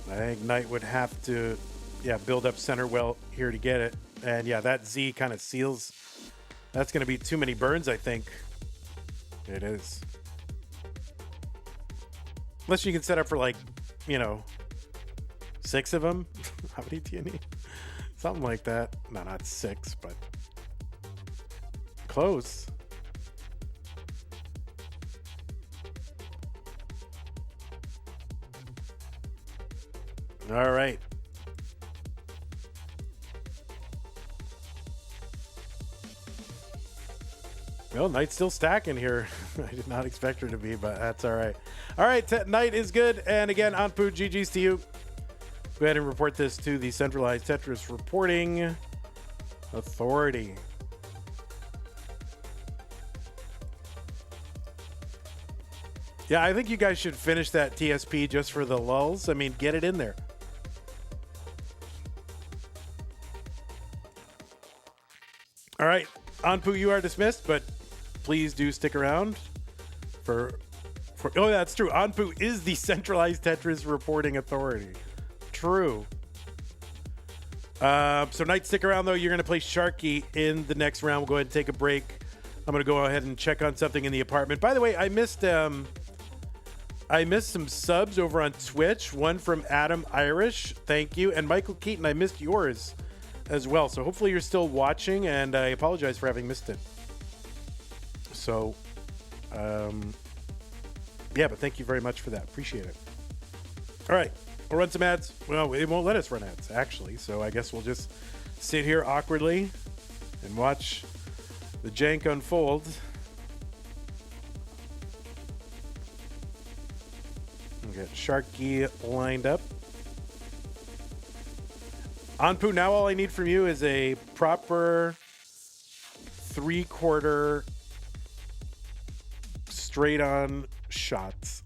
I think Knight would have to, build up center well here to get it. And yeah, that Z kind of seals. That's going to be too many burns, I think. It is. Unless you can set up for 6 of them. How many do you need? Something like that. No, not 6, but close. All right. Well, Knight's still stacking here. I did not expect her to be, but that's all right. All right, Knight is good. And again, Anpu, GG's to you. Go ahead and report this to the Centralized Tetris Reporting Authority. Yeah, I think you guys should finish that TSP just for the lulz. I mean, get it in there. All right, Anpu, you are dismissed, but please do stick around for oh, that's true. Anpu is the Centralized Tetris Reporting Authority. True. So Knight, stick around though. You're going to play Sharky in the next round. We'll go ahead and take a break. I'm going to go ahead and check on something in the apartment. By the way, I missed some subs over on Twitch. One from Adam Irish. Thank you. And Michael Keaton, I missed yours as well. So hopefully you're still watching, and I apologize for having missed it. So, yeah, but thank you very much for that. Appreciate it. All right. We'll run some ads. Well, it won't let us run ads, actually. So I guess we'll just sit here awkwardly and watch the jank unfold. We'll get Sharky lined up. Anpu, now all I need from you is a proper 3/4 straight on shots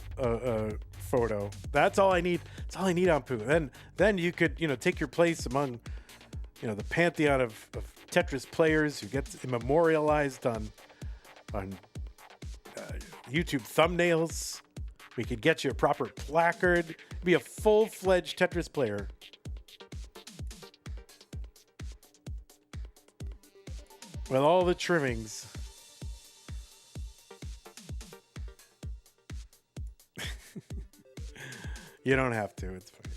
photo. That's all I need. That's all I need, Anpu. Then you could, take your place among, the pantheon of Tetris players who gets immemorialized on YouTube thumbnails. We could get you a proper placard. Be a full-fledged Tetris player. With all the trimmings. You don't have to. It's fine.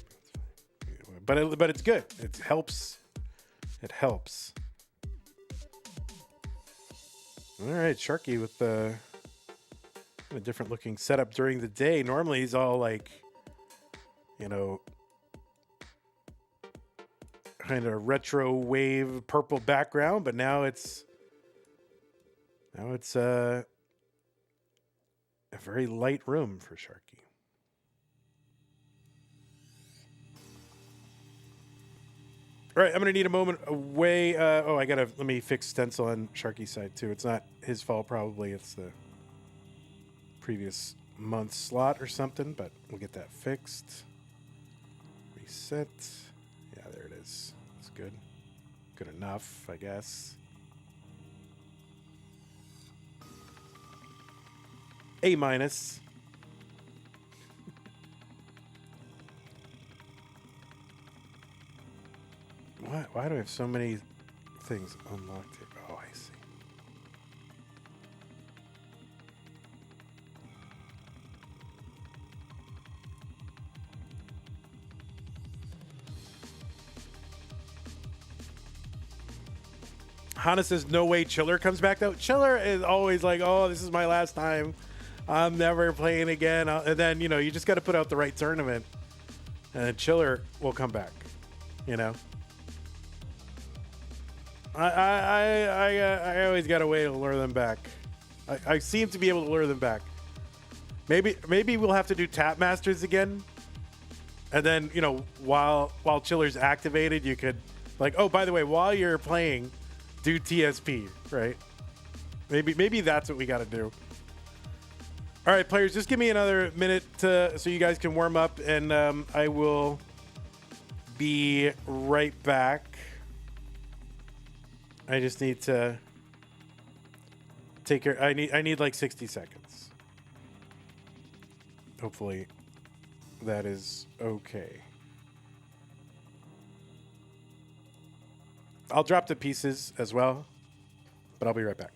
But it's good. It helps. It helps. All right, Sharky with a different looking setup during the day. Normally he's all like you know, kind of retro wave purple background, but now it's a very light room for Sharky. All right, I'm gonna need a moment away. Let me fix stencil on Sharky's side too. It's not his fault, probably. It's the previous month's slot or something, but we'll get that fixed. Reset. Yeah, there it is. It's good. Good enough, I guess. A minus. What? Why do I have so many things unlocked here? Oh, I see. Hana says, no way Chiller comes back, though. Chiller is always like, oh, this is my last time. I'm never playing again. And then, you just got to put out the right tournament. And then Chiller will come back, I always got a way to lure them back. I seem to be able to lure them back. Maybe we'll have to do Tap Masters again. And then, while Chiller's activated, you could, like, oh, by the way, while you're playing, do TSP, right? Maybe that's what we got to do. All right, players, just give me another minute so you guys can warm up, and I will be right back. I just need to take care. I need like 60 seconds. Hopefully that is okay. I'll drop the pieces as well, but I'll be right back.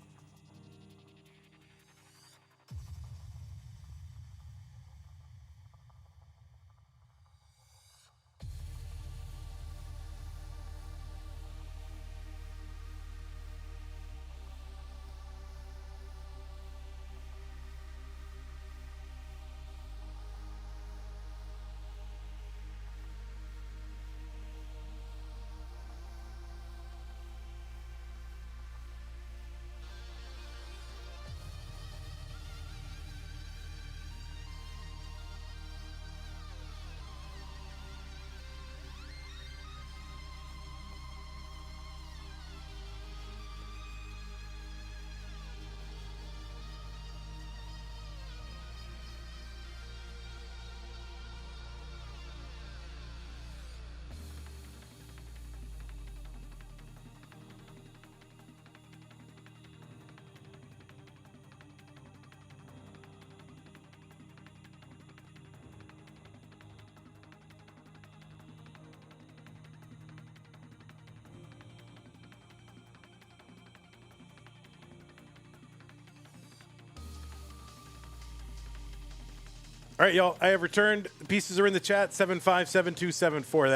All right, y'all. I have returned. The pieces are in the chat. 757274.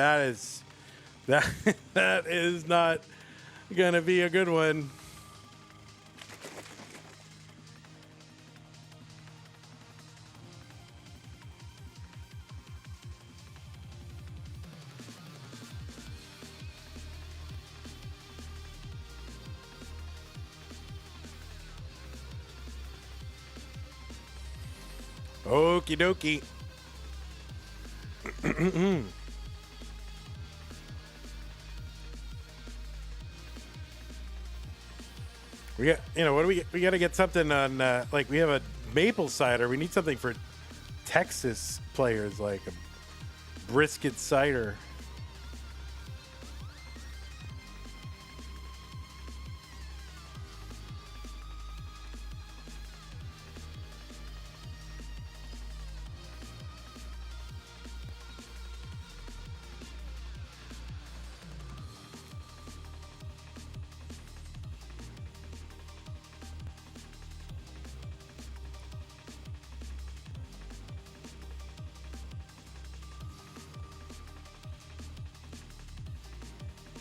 That is not gonna be a good one. Okie dokie. We got, what do we got to get something on, like we have a maple cider. We need something for Texas players, like a brisket cider.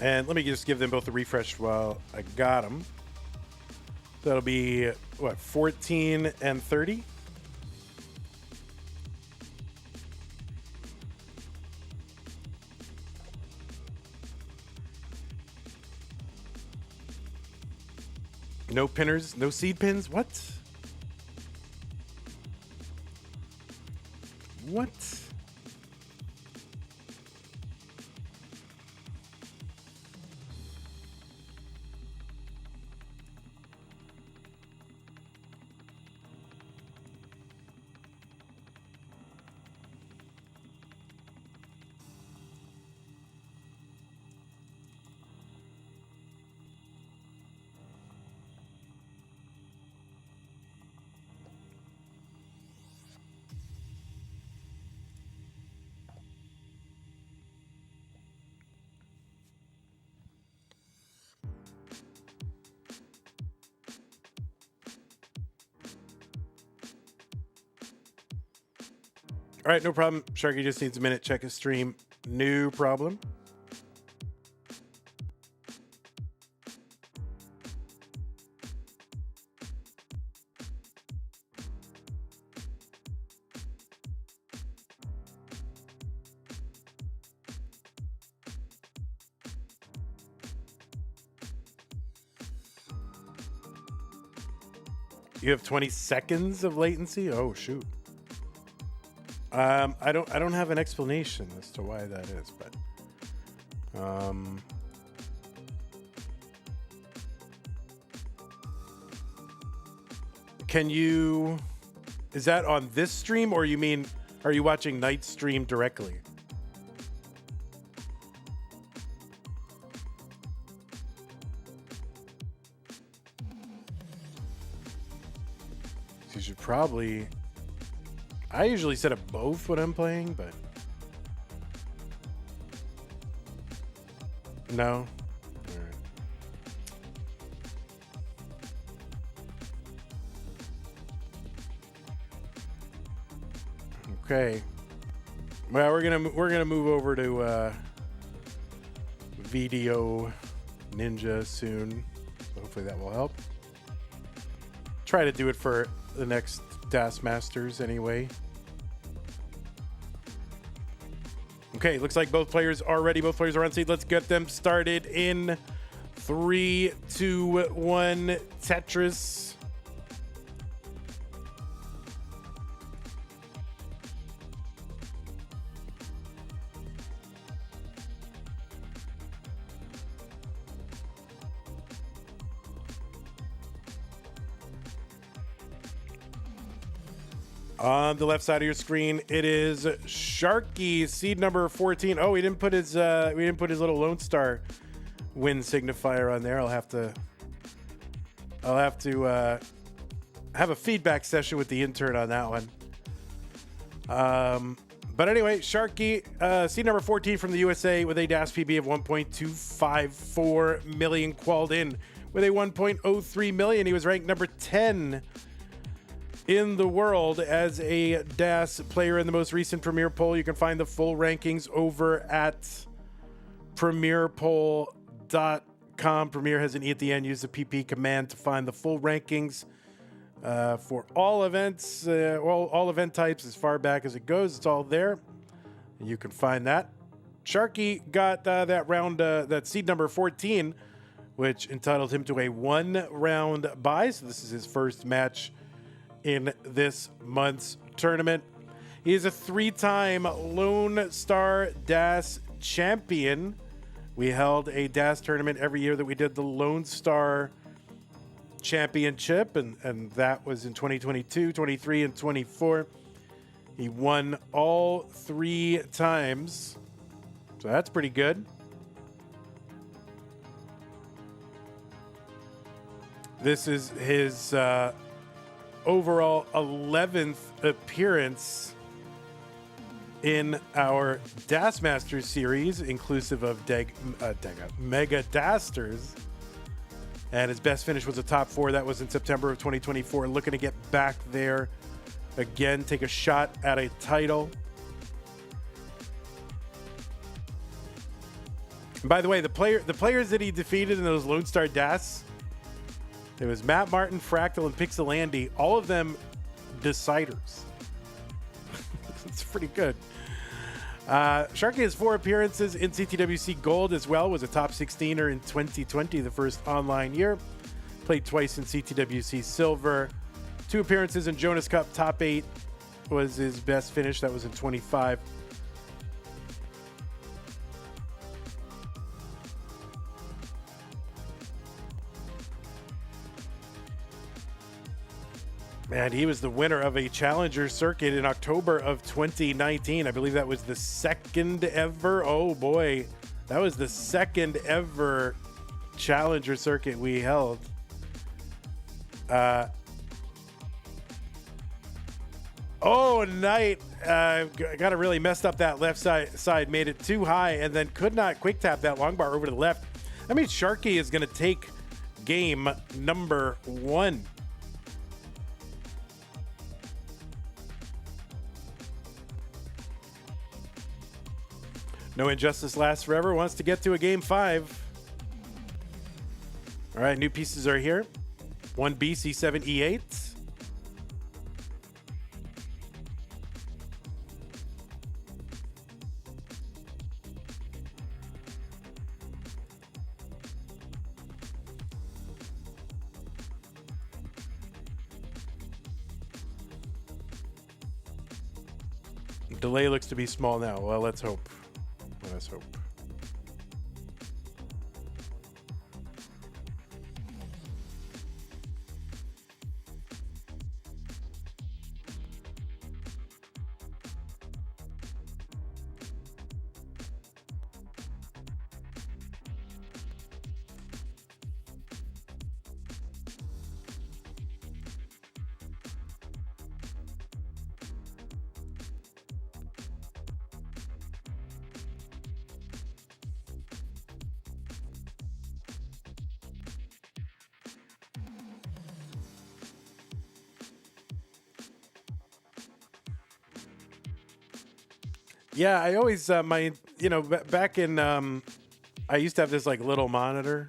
And let me just give them both a refresh while I got them. That'll be, what, 14 and 30? no pinners, no seed pins. What? What? All right, no problem. Sharky just needs a minute. Check his stream. No problem. You have 20 seconds of latency? Oh, shoot. I don't have an explanation as to why that is, but can you, is that on this stream, or you mean, are you watching Night's stream directly? You should probably, I usually set up both when I'm playing, but no. All right. Okay. Well, we're gonna move over to Video Ninja soon. So hopefully that will help. Try to do it for the next DAS Masters anyway. Okay, looks like both players are ready. Both players are on seat. Let's get them started in 3, 2, 1. Tetris. On the left side of your screen, it is Sharky, seed number 14. Oh, we didn't put his little Lone Star win signifier on there. I'll have to have a feedback session with the intern on that one. But anyway, Sharky, seed number 14 from the USA with a DAS PB of 1.254 million, qualled in with a 1.03 million. He was ranked number 10 in the world as a DAS player in the most recent Premier poll. You can find the full rankings over at premierpoll.com. Premier has an E at the end. Use the PP command to find the full rankings for all events, all event types as far back as it goes. It's all there. You can find that. Sharky got that round, that seed number 14, which entitled him to a 1-round bye. So this is his first match in this month's tournament. He is a 3-time Lone Star DAS champion. We held a DAS tournament every year that we did the Lone Star Championship, and that was in 2022, 23, and 24. He won all 3 times, so that's pretty good. This is his overall 11th appearance in our DAS Masters series, inclusive of Mega Dasters. And his best finish was a top 4. That was in September of 2024. Looking to get back there again, take a shot at a title. And by the way, the players that he defeated in those Lone Star DAS, it was Matt Martin, Fractal, and Pixelandy. All of them deciders. It's pretty good. Sharky has 4 appearances in CTWC Gold as well. Was a top 16er in 2020, the first online year. Played twice in CTWC Silver. 2 appearances in Jonas Cup. Top 8 was his best finish. That was in 25. Man, he was the winner of a Challenger circuit in October of 2019. I believe that was the second ever. Oh boy, that was the second ever Challenger circuit we held. Knight got it really messed up that left side, made it too high, and then could not quick tap that long bar over to the left. That means Sharky is going to take game number 1. No injustice lasts forever. Wants to get to a game 5. All right, new pieces are here. 1B, C7, E8. Delay looks to be small now. Well, let's hope. Let's hope. Yeah, I always back in I used to have this like little monitor,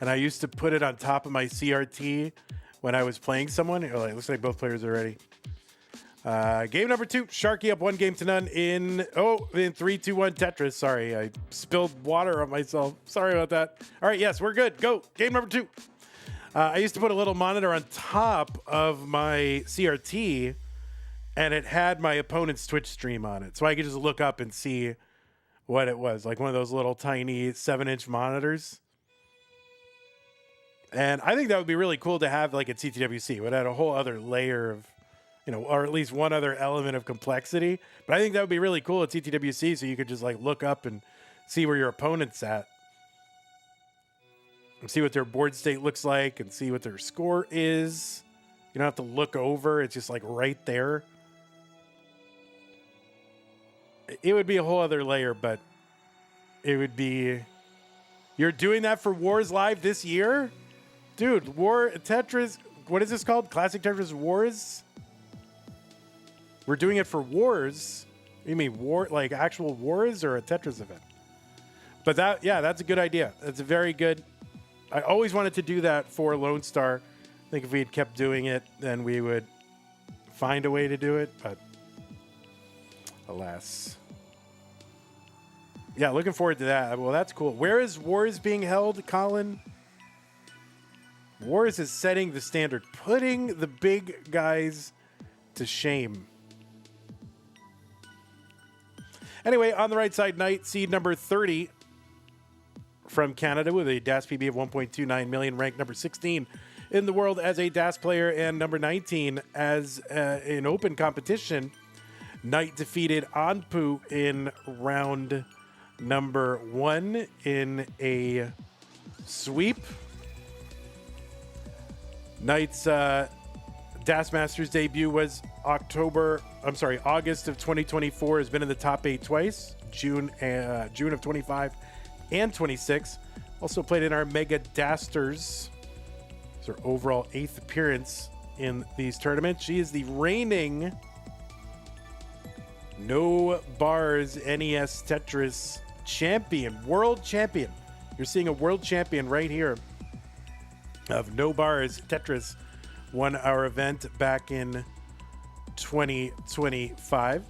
and I used to put it on top of my CRT when I was playing someone. Looks like both players are ready. Game number 2, Sharky up 1-0 in 3-2-1 Tetris. Sorry, I spilled water on myself. Sorry about that. All right, yes, we're good. Go. Game number 2. I used to put a little monitor on top of my CRT, and it had my opponent's Twitch stream on it. So I could just look up and see what it was. Like one of those little tiny 7-inch monitors. And I think that would be really cool to have like at CTWC. It would add a whole other layer of, or at least one other element of complexity. But I think that would be really cool at CTWC, so you could just like look up and see where your opponent's at. And see what their board state looks like and see what their score is. You don't have to look over. It's just like right there. It would be a whole other layer, but it would be... You're doing that for Wars Live this year? Dude, Tetris... What is this called? Classic Tetris Wars? We're doing it for Wars? You mean war, like actual Wars or a Tetris event? But that's a good idea. That's a very good... I always wanted to do that for Lone Star. I think if we had kept doing it, then we would find a way to do it, but alas. Yeah, looking forward to that. Well, that's cool. Where is Wars being held, Colin? Wars is setting the standard, putting the big guys to shame. Anyway, on the right side, Knight, seed number 30 from Canada with a DAS PB of 1.29 million, ranked number 16 in the world as a DAS player, and number 19 as in open competition. Knight defeated Anpu in round number 1 in a sweep. Knight's DAS Masters debut was August of 2024. Has been in the top 8 twice, June of 25 and 26. Also played in our Mega Dasters. It's her overall 8th appearance in these tournaments. She is the reigning No Bars NES Tetris champion, world champion. You're seeing a world champion right here of No Bars Tetris. Won our event back in 2025.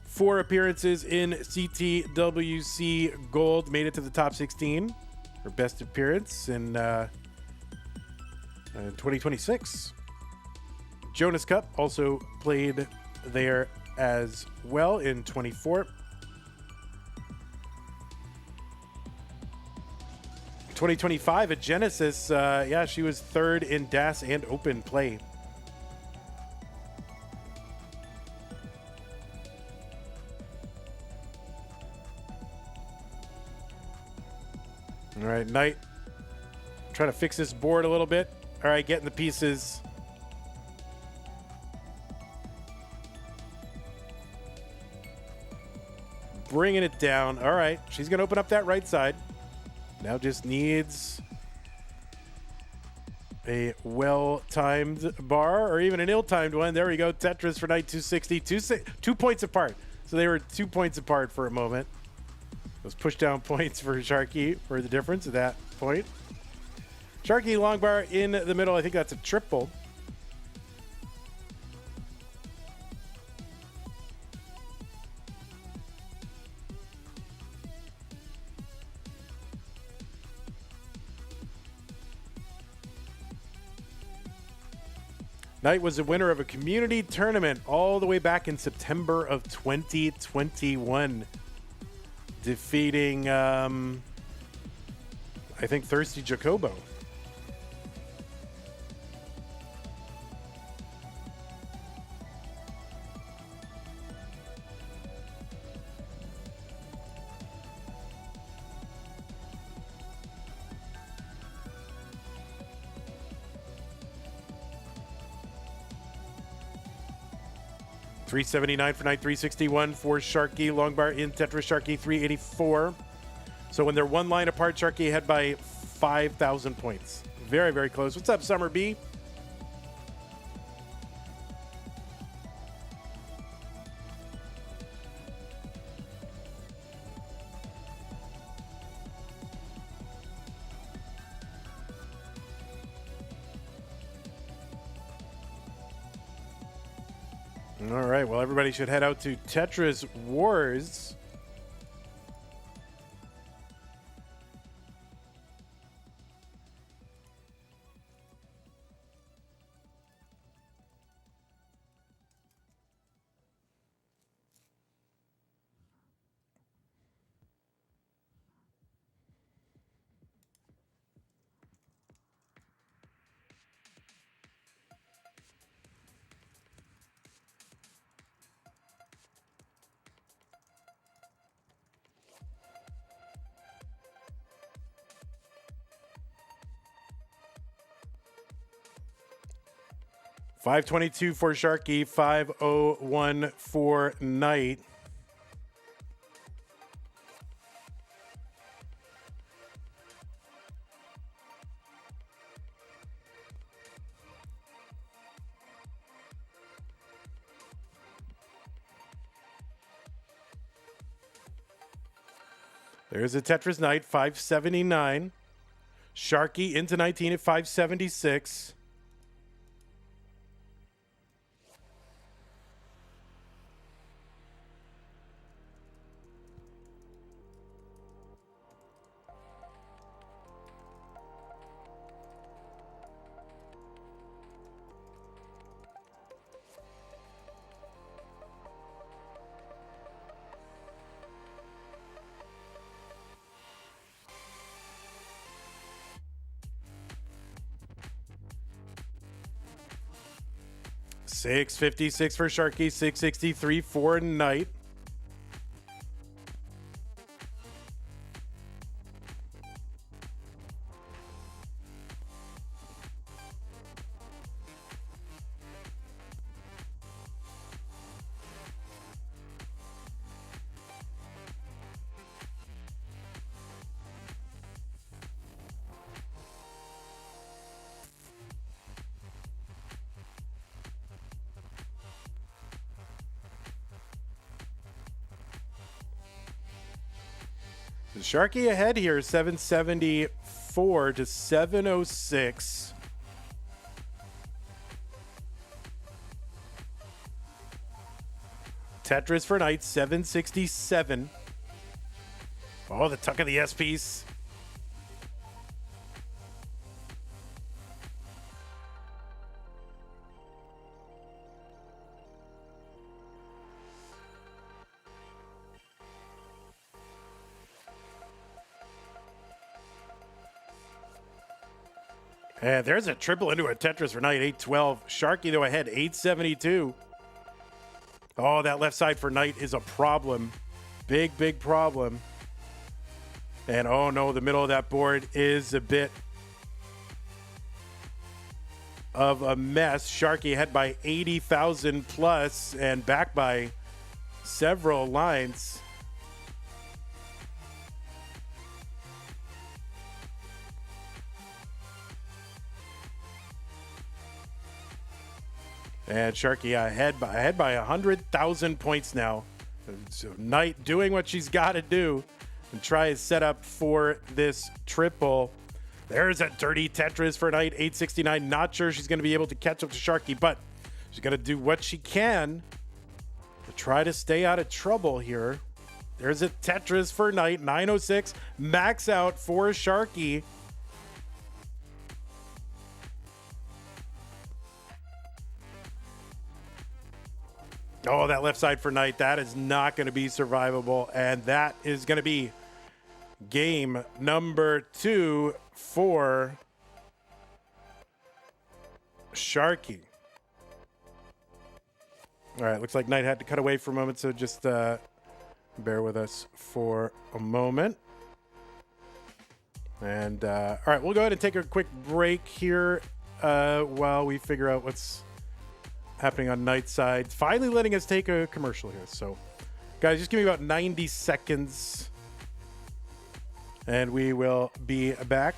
4 appearances in CTWC Gold, made it to the top 16. Her best appearance in And 2026. Jonas Cup also played there as well in 24. 2025 at Genesis, yeah, she was third in DAS and open play. All right, Knight trying to fix this board a little bit. All right, getting the pieces. Bringing it down. All right, she's going to open up that right side. Now just needs a well-timed bar or even an ill-timed one. There we go. Tetris for Knight 260. 2 points apart. So they were 2 points apart for a moment. Those push-down points for Sharky were the difference at that point. Sharky long bar in the middle. I think that's a triple. Knight was a winner of a community tournament all the way back in September of 2021, defeating, I think, Thirsty Jacobo. $379 for Knight, $361 for Sharky. Long bar in Tetris, Sharky $384. So when they're one line apart, Sharky ahead by 5,000 points. Very, very close. What's up, Summer B? All right, well, everybody should head out to Tetris Wars. $522 for Sharky, $501 for Knight. There's a Tetris Knight, $579. Sharky into 19 at $576. $656 for Sharky, $663 for Knight. Sharky ahead here, 774 to 706. Tetris for Knight, 767. Oh, the tuck of the S piece. And there's a triple into a Tetris for Knight, 812. Sharky, though, ahead, 872. Oh, that left side for Knight is a problem. Big, big problem. And oh no, the middle of that board is a bit of a mess. Sharky ahead by 80,000 plus and back by several lines. And Sharky ahead by 100,000 points now. So Knight doing what she's got to do and try to set up for this triple. There's a dirty Tetris for Knight, 869. Not sure she's going to be able to catch up to Sharky, but she's going to do what she can to try to stay out of trouble here. There's a Tetris for Knight, 906. Max out for Sharky. Oh, that left side for Knight, that is not going to be survivable. And that is going to be game number 2 for Sharky. All right, looks like Knight had to cut away for a moment, so just bear with us for a moment. And all right, we'll go ahead and take a quick break here while we figure out what's happening on Knight's side. Finally letting us take a commercial here. So, guys, just give me about 90 seconds and we will be back.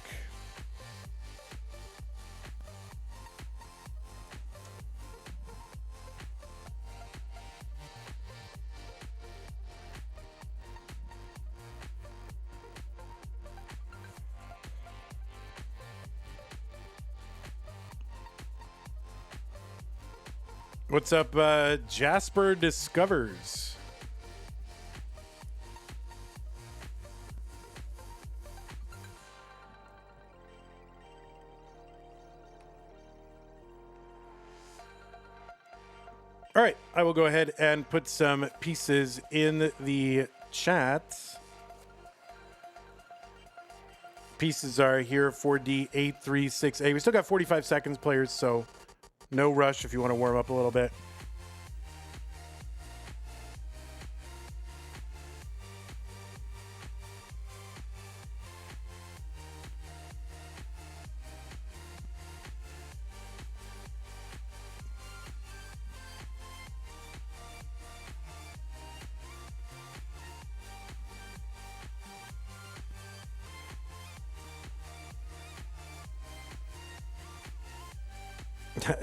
What's up, Jasper Discovers? All right, I will go ahead and put some pieces in the chat. Pieces are here for D836A. We still got 45 seconds, players, so no rush if you want to warm up a little bit.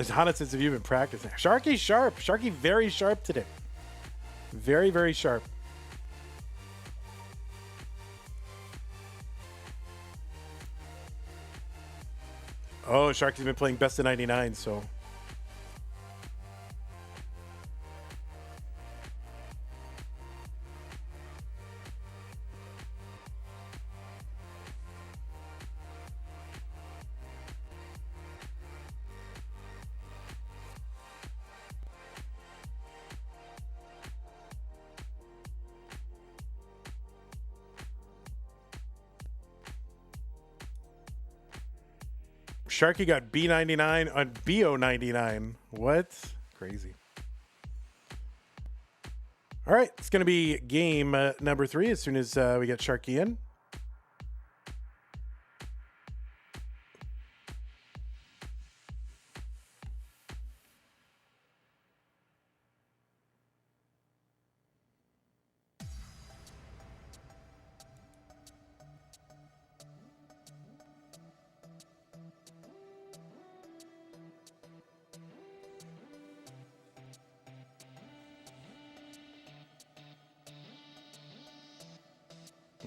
Hana says, have you been practicing? Sharky's sharp. Sharky very sharp today. Very, very sharp. Oh, Sharky's been playing best of 99, so. Sharky got B99 on BO99. What? Crazy. All right, it's going to be game number 3 as soon as we get Sharky in.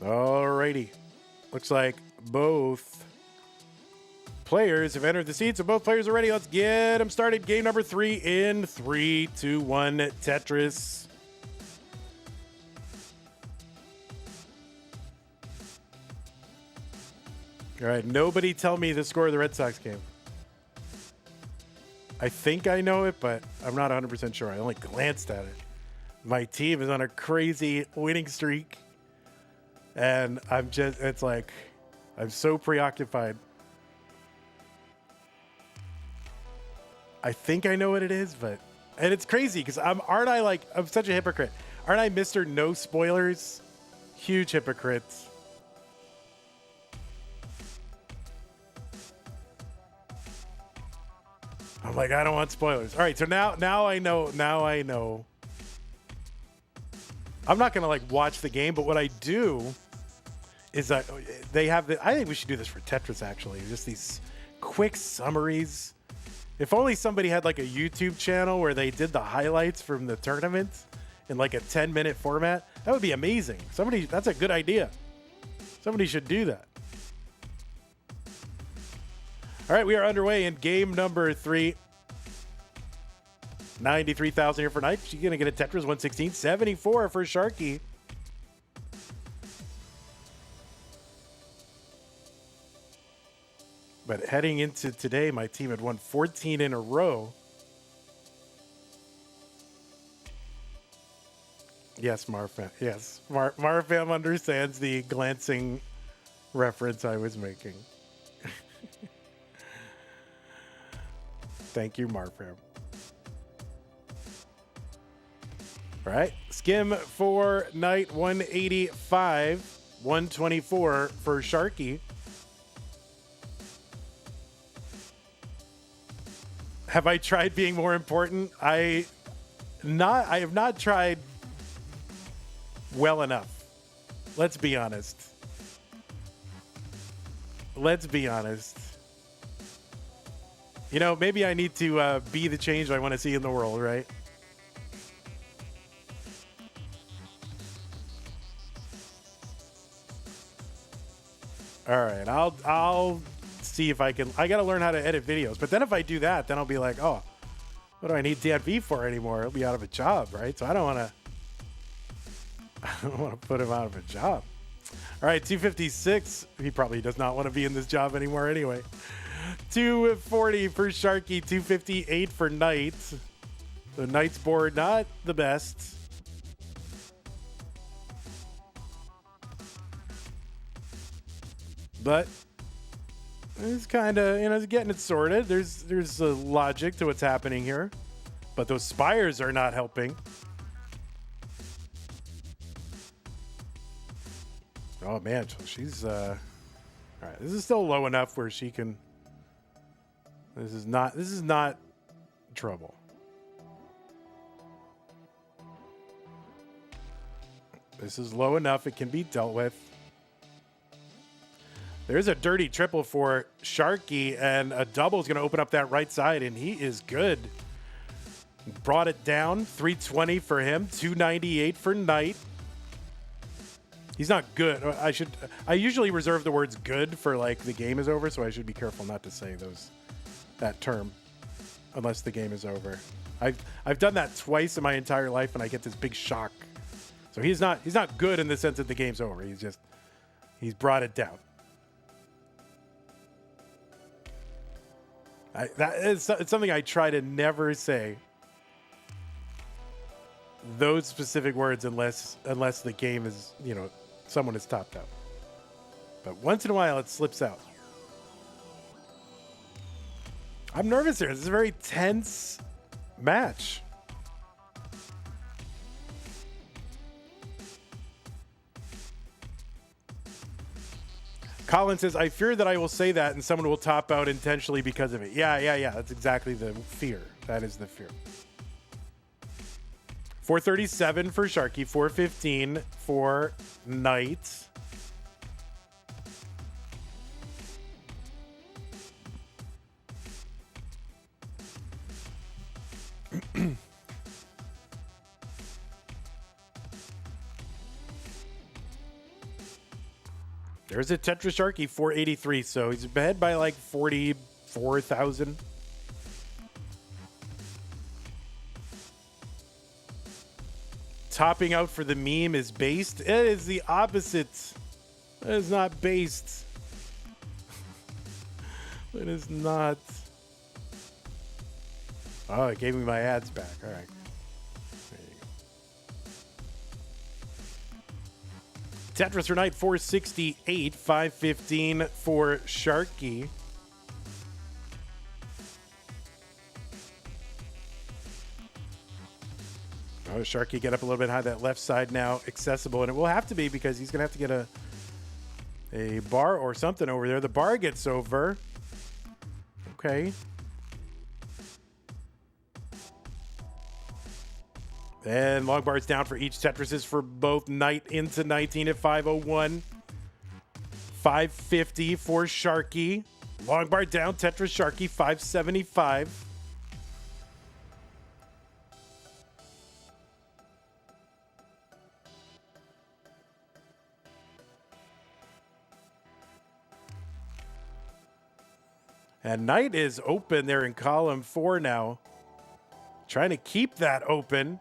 Alrighty. Looks like both players have entered the seats, so both players are ready. Let's get them started. Game number 3 in 3, 2, 1, Tetris. All right, nobody tell me the score of the Red Sox game. I think I know it, but I'm not 100% sure. I only glanced at it. My team is on a crazy winning streak. And I'm just, it's like, I'm so preoccupied I think I know what it is, but and it's crazy because I'm such a hypocrite. Aren't I Mr. No Spoilers? Huge hypocrite. I'm like, I don't want spoilers. All right, so now I know. Now I know. I'm not gonna like watch the game, but what I do is that they have the. I think we should do this for Tetris actually. Just these quick summaries. If only somebody had like a YouTube channel where they did the highlights from the tournament in like a 10-minute format, that would be amazing. That's a good idea. Somebody should do that. All right, we are underway in game number 3. 93,000 here for Knight. She's going to get a Tetris 116. 74 for Sharky. But heading into today, my team had won 14 in a row. Yes, Marfam. Yes, Marfam understands the glancing reference I was making. Thank you, Marfam. All right, skim for Knight 185, 124 for Sharky. Have I tried being more important? I have not tried well enough. Let's be honest. Let's be honest. You know, maybe I need to be the change I want to see in the world, right? All right, I'll see if I can. I got to learn how to edit videos. But then if I do that, then I'll be like, oh, what do I need DNV for anymore? I'll be out of a job, right? So I don't want to put him out of a job. All right, 256. He probably does not want to be in this job anymore anyway. 240 for Sharky, 258 for Knight. The Knight's board, not the best. But it's kind of, it's getting it sorted. There's a logic to what's happening here. But those spires are not helping. Oh, man. So she's, all right. This is still low enough where she can, this is not trouble. This is low enough. It can be dealt with. There's a dirty triple for Sharky, and a double is going to open up that right side, and he is good. Brought it down. 320 for him. 298 for Knight. He's not good. I usually reserve the words good for like the game is over, so I should be careful not to say that term unless the game is over. I've done that twice in my entire life, and I get this big shock. So he's not good in the sense that the game's over. He's brought it down. It's something I try to never say. Those specific words unless the game is, someone is topped out. But once in a while it slips out. I'm nervous here. This is a very tense match. Colin says, I fear that I will say that and someone will top out intentionally because of it. Yeah. That's exactly the fear. That is the fear. 437 for Sharky, 415 for Knight. There's a Tetris Sharky, 483. So he's ahead by like 44,000. Topping out for the meme is based. It is the opposite. It is not based. It is not. Oh, it gave me my ads back. All right. There you go. Tetris for Knight, 468. 515 for Sharky. Sharky get up a little bit high. That left side now accessible, and it will have to be because he's gonna have to get a bar or something over there. The bar gets over. Okay. And long bars down for each Tetrises for both Knight into 19 at 501. 550 for Sharky. Long bar down, Tetris Sharky, 575. And Knight is open there in column 4 now. Trying to keep that open.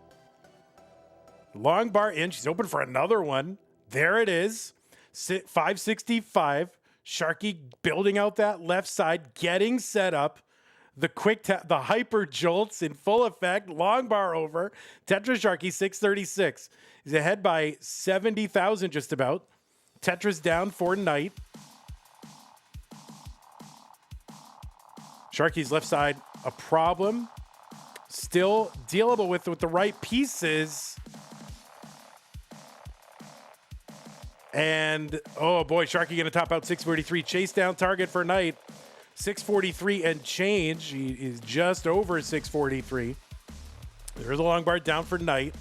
Long bar in. She's open for another one. There it is. 565. Sharky building out that left side, getting set up. The quick the hyper jolts in full effect. Long bar over. Tetris Sharky 636. He's ahead by 70,000 just about. Tetris down for Knight. Sharky's left side a problem. Still dealable with the right pieces. And, oh boy, Sharky going to top out 643. Chase down target for Knight. 643 and change. He is just over 643. There's a long bar down for Knight.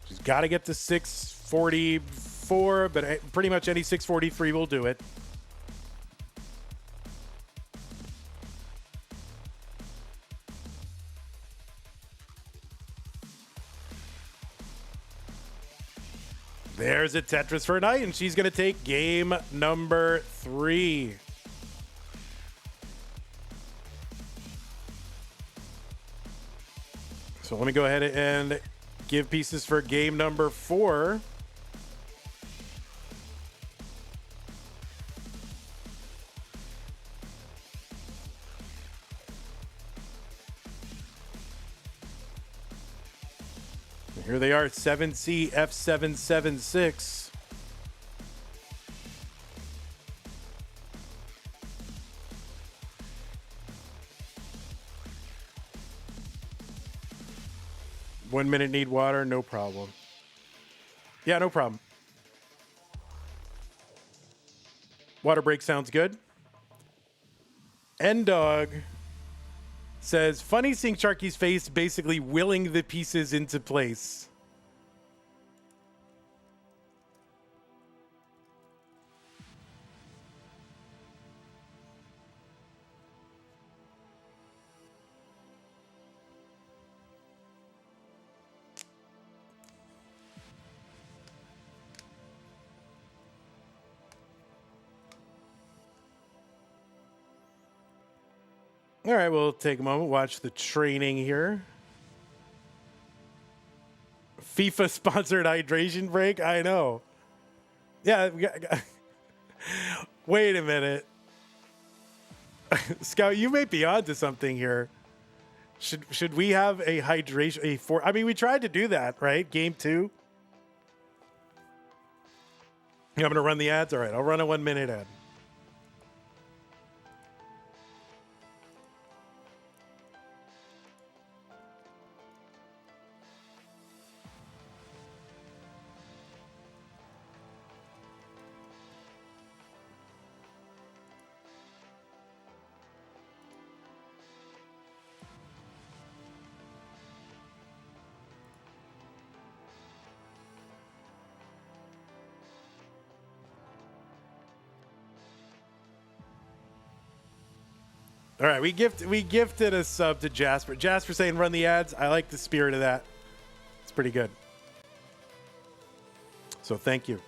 She's got to get to 644, but pretty much any 643 will do it. There's a Tetris for Knight, and she's going to take game number 3. So let me go ahead and give pieces for game number 4. Here they are, 7C F776. One minute need water, no problem. Yeah, no problem. Water break sounds good. N-Dog says, funny seeing Sharky's face basically willing the pieces into place. All right, we'll take a moment, watch the training here. FIFA sponsored hydration break? I know. Yeah. Wait a minute. Scout, you may be onto something here. Should we have a hydration? I mean, we tried to do that, right? Game 2. I'm going to run the ads. All right, I'll run a 1 minute ad. All right, we gifted a sub to Jasper. Jasper saying run the ads. I like the spirit of that. It's pretty good. So thank you.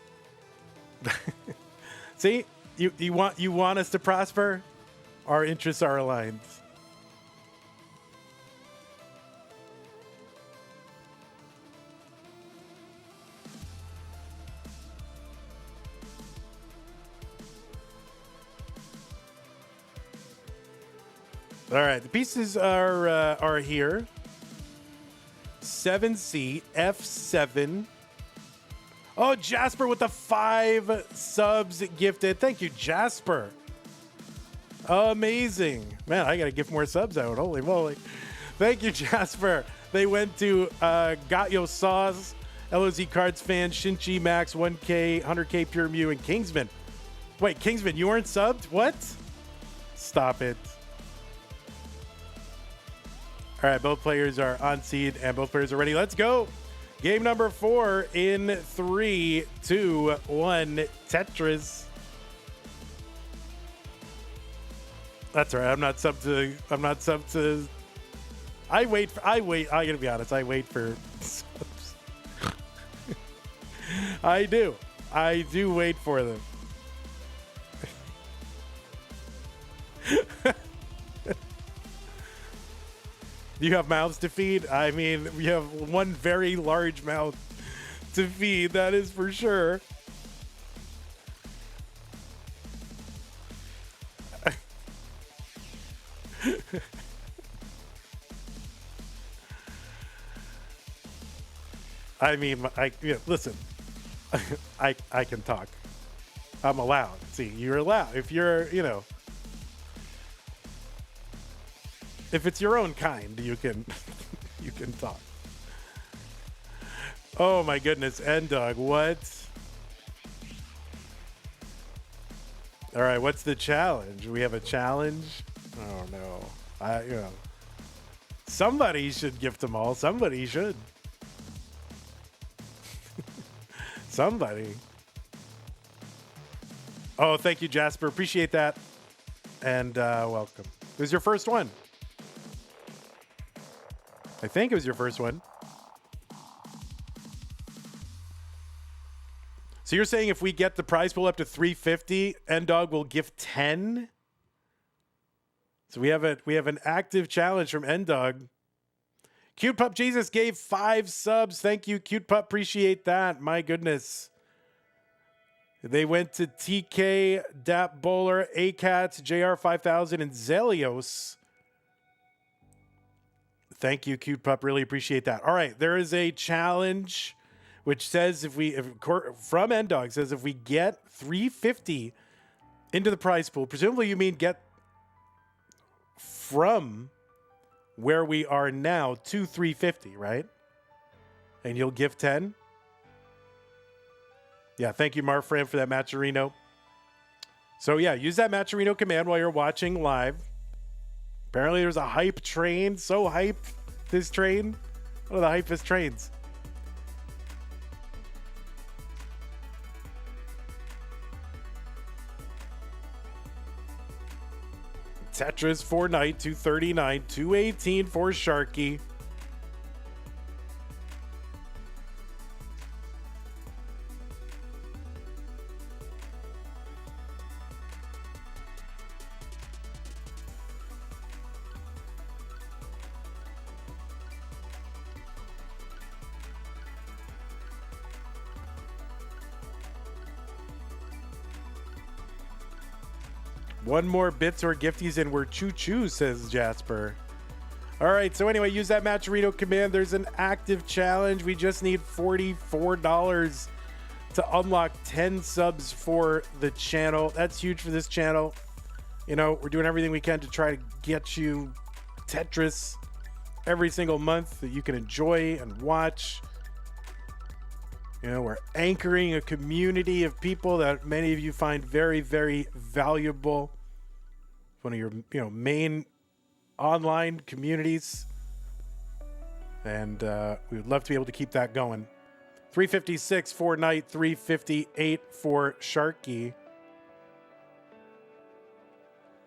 See, you want us to prosper? Our interests are aligned. All right, the pieces are here. 7C F7. Oh, Jasper with the 5 subs gifted. Thank you, Jasper. Amazing. Man, I got to give more subs out. Holy moly. Thank you, Jasper. They went to Got Yo Sauce, LOZ Cards fan, Shinchi Max, 1K, 100K Pure Mew, and Kingsman. Wait, Kingsman, you weren't subbed? What? Stop it. All right, both players are on seed and both players are ready. Let's go. Game number 4 in 3, 2, 1. Tetris. That's all right. I'm not sub to. I wait. I gotta be honest. I wait for subs. I do wait for them. You have mouths to feed? I mean, we have one very large mouth to feed, that is for sure. I mean, listen, I can talk. I'm allowed. See, you're allowed. If you're, if it's your own kind, you can you can talk. Oh my goodness, N-Dog, what? All right, what's the challenge? We have a challenge? Oh no. Somebody should gift them all. Somebody should. Somebody. Oh, thank you, Jasper. Appreciate that. And welcome. It was your first one. I think it was your first one. So you're saying if we get the prize pool up to 350, N-Dog will gift 10? So we have an active challenge from N-Dog. Cute Pup Jesus gave 5 subs. Thank you, Cute Pup. Appreciate that. My goodness. They went to TK, Dap Bowler, ACATS, JR5000, and Zelios. Thank you, Cute Pup. Really appreciate that. All right, there is a challenge which says from N-Dog says if we get 350 into the prize pool, presumably you mean get from where we are now to 350, right? And you'll give 10. Yeah, thank you, Marq, for that Matcherino. So yeah, use that Matcherino command while you're watching live. Apparently there's a hype train. So hype, this train. One of the hypest trains. Tetris for Knight, 239, 218 for Sharky. One more bits or gifties and we're choo-choo, says Jasper. All right, so anyway, use that Matcherino command. There's an active challenge. We just need $44 to unlock 10 subs for the channel. That's huge for this channel. We're doing everything we can to try to get you Tetris every single month that you can enjoy and watch. We're anchoring a community of people that many of you find very, very valuable. One of your, main online communities. And we would love to be able to keep that going. 356 for Knight, 358 for Sharky.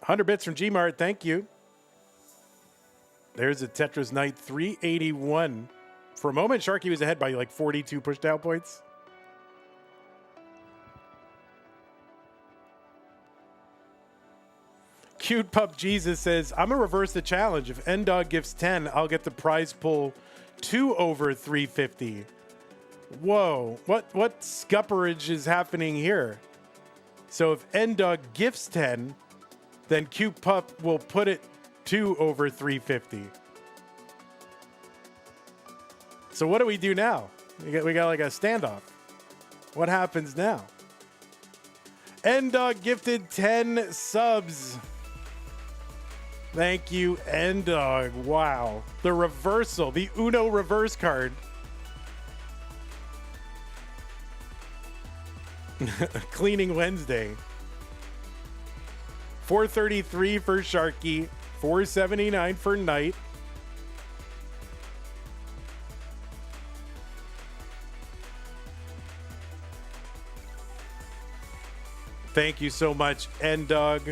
100 bits from Gmart, thank you. There's a Tetris Knight, 381. For a moment, Sharky was ahead by like 42 pushdown points. Cute Pup Jesus says, I'm going to reverse the challenge. If N-Dog gives 10, I'll get the prize pool 2 over 350. Whoa, what scupperage is happening here? So if N-Dog gifts 10, then Cute Pup will put it 2 over 350. So what do we do now? We got like a standoff. What happens now? N-Dog gifted 10 subs. Thank you, N-Dog. Wow. The reversal, the Uno reverse card. Cleaning Wednesday. 433 for Sharky. 479 for Knight. Thank you so much, N-Dog.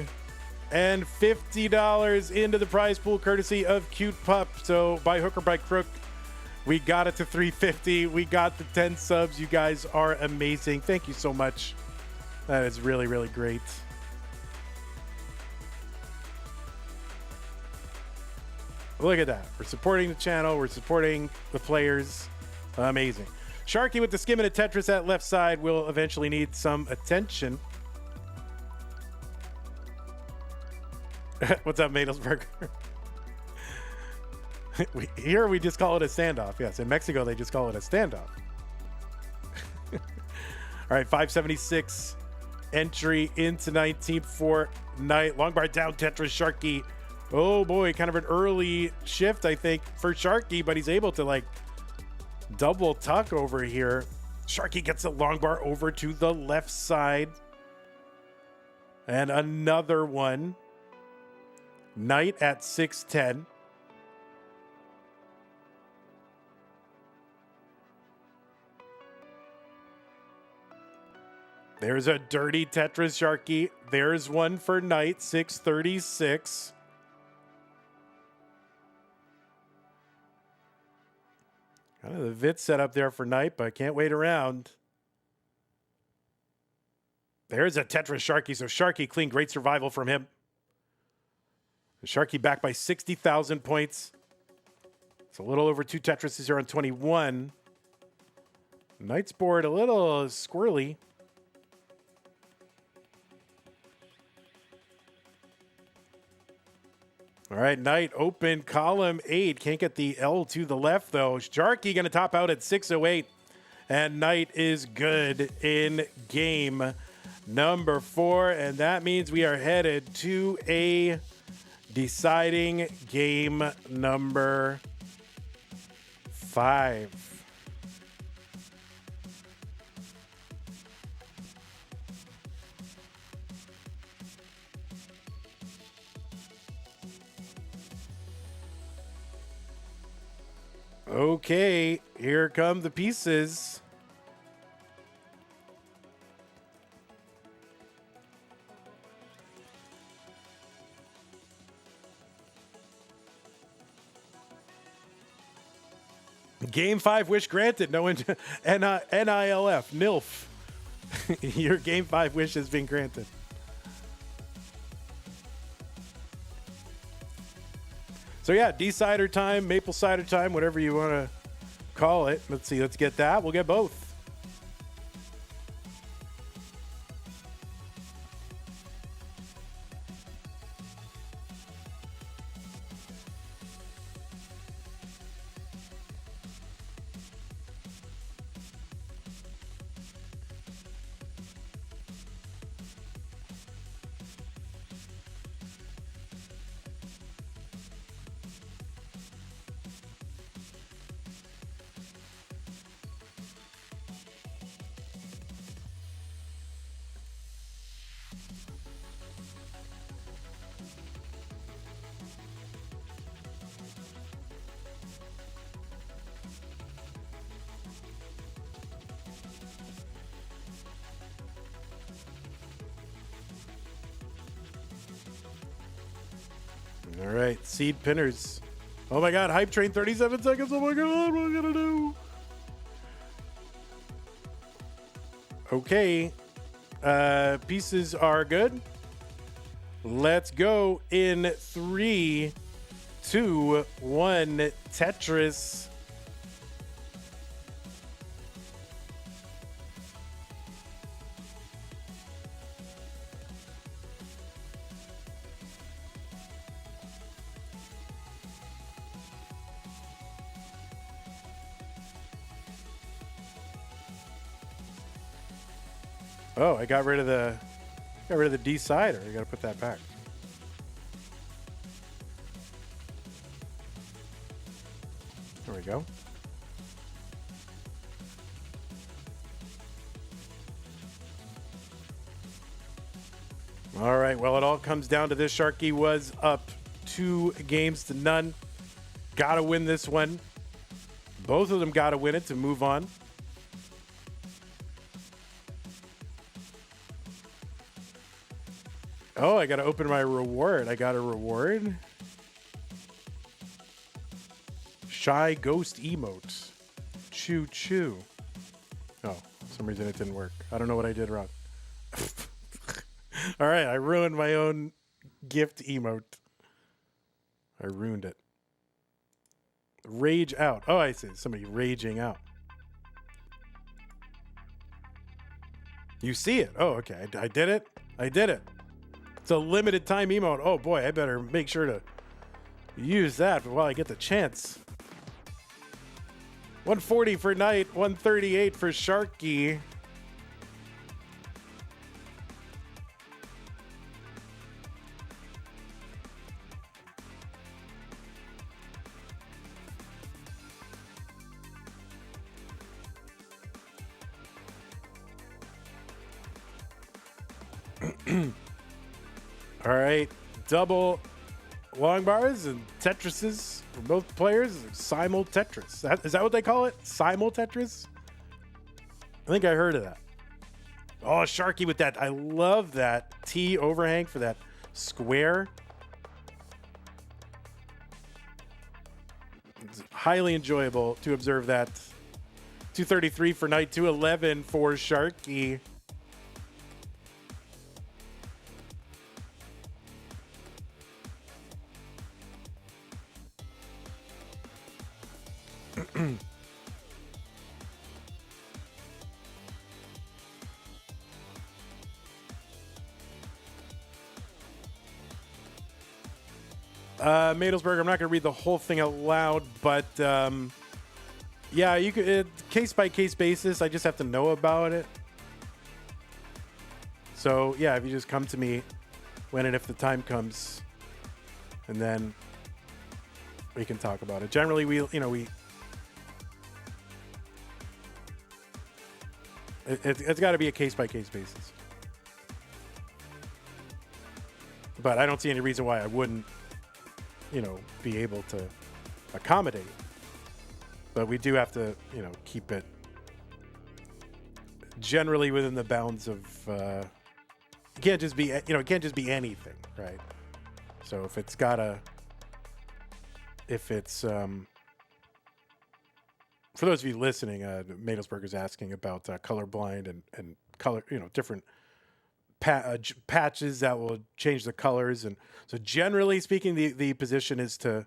And $50 into the prize pool courtesy of Cute Pup. So by hook or by crook, we got it to 350. We got the 10 subs. You guys are amazing. Thank you so much. That is really, really great. Look at that. We're supporting the channel. We're supporting the players. Amazing. Sharky with the skim and a Tetris at left side will eventually need some attention. What's up, Madelsberger? Here we just call it a standoff. Yes, in Mexico they just call it a standoff. All right, 576 entry into 19th for Knight. Long bar down, Tetris, Sharky. Oh boy, kind of an early shift, I think, for Sharky, but he's able to like double tuck over here. Sharky gets a long bar over to the left side. And another one. Knight at 610. There's a dirty Tetris, Sharky. There's one for Knight, 636. Kind of the VIT set up there for Knight, but I can't wait around. There's a Tetris, Sharky. So Sharky clean, great survival from him. Sharky back by 60,000 points. It's a little over 2 Tetrises here on 21. Knight's board a little squirrely. All right, Knight open column 8. Can't get the L to the left, though. Sharky going to top out at 608. And Knight is good in game number 4. And that means we are headed to a deciding game number 5. Okay, here come the pieces. Game 5 wish granted. No NILF. NILF. Your game 5 wish has been granted. So yeah, D-cider time, maple cider time, whatever you want to call it. Let's see, let's get that. We'll get both. All right, seed pinners. Oh my God, hype train, 37 seconds. Oh my God, what am I gonna do? Okay, pieces are good. Let's go in 3, 2, 1. Tetris. Oh, I got rid of the D-cider. I got to put that back. There we go. All right. Well, it all comes down to this. Sharky was up 2-0. Got to win this one. Both of them got to win it to move on. Oh, I got to open my reward. I got a reward. Shy Ghost emote. Choo choo. Oh, for some reason it didn't work. I don't know what I did wrong. All right, I ruined my own gift emote. I ruined it. Rage out. Oh, I see. Somebody raging out. You see it. Oh, okay. I did it. I did it. It's a limited time emote. Oh, boy. I better make sure to use that while I get the chance. 140 for Knight. 138 for Sharky. All right, double long bars and Tetrises for both players. Simul Tetris. Is that what they call it? Simul Tetris? I think I heard of that. Oh, Sharky with that. I love that T overhang for that square. It's highly enjoyable to observe that. 233 for Knight, 211 for Sharky. Madelsberg, I'm not going to read the whole thing out loud, but yeah, you could case by case basis. I just have to know about it. So yeah, if you just come to me when and if the time comes, and then we can talk about it. Generally, it's got to be a case by case basis. But I don't see any reason why I wouldn't, be able to accommodate. But we do have to, keep it generally within the bounds of. It can't just be, it can't just be anything, right? So if it's for those of you listening, Madelsberg is asking about colorblind and color, different patches that will change the colors. And so generally speaking, the position is to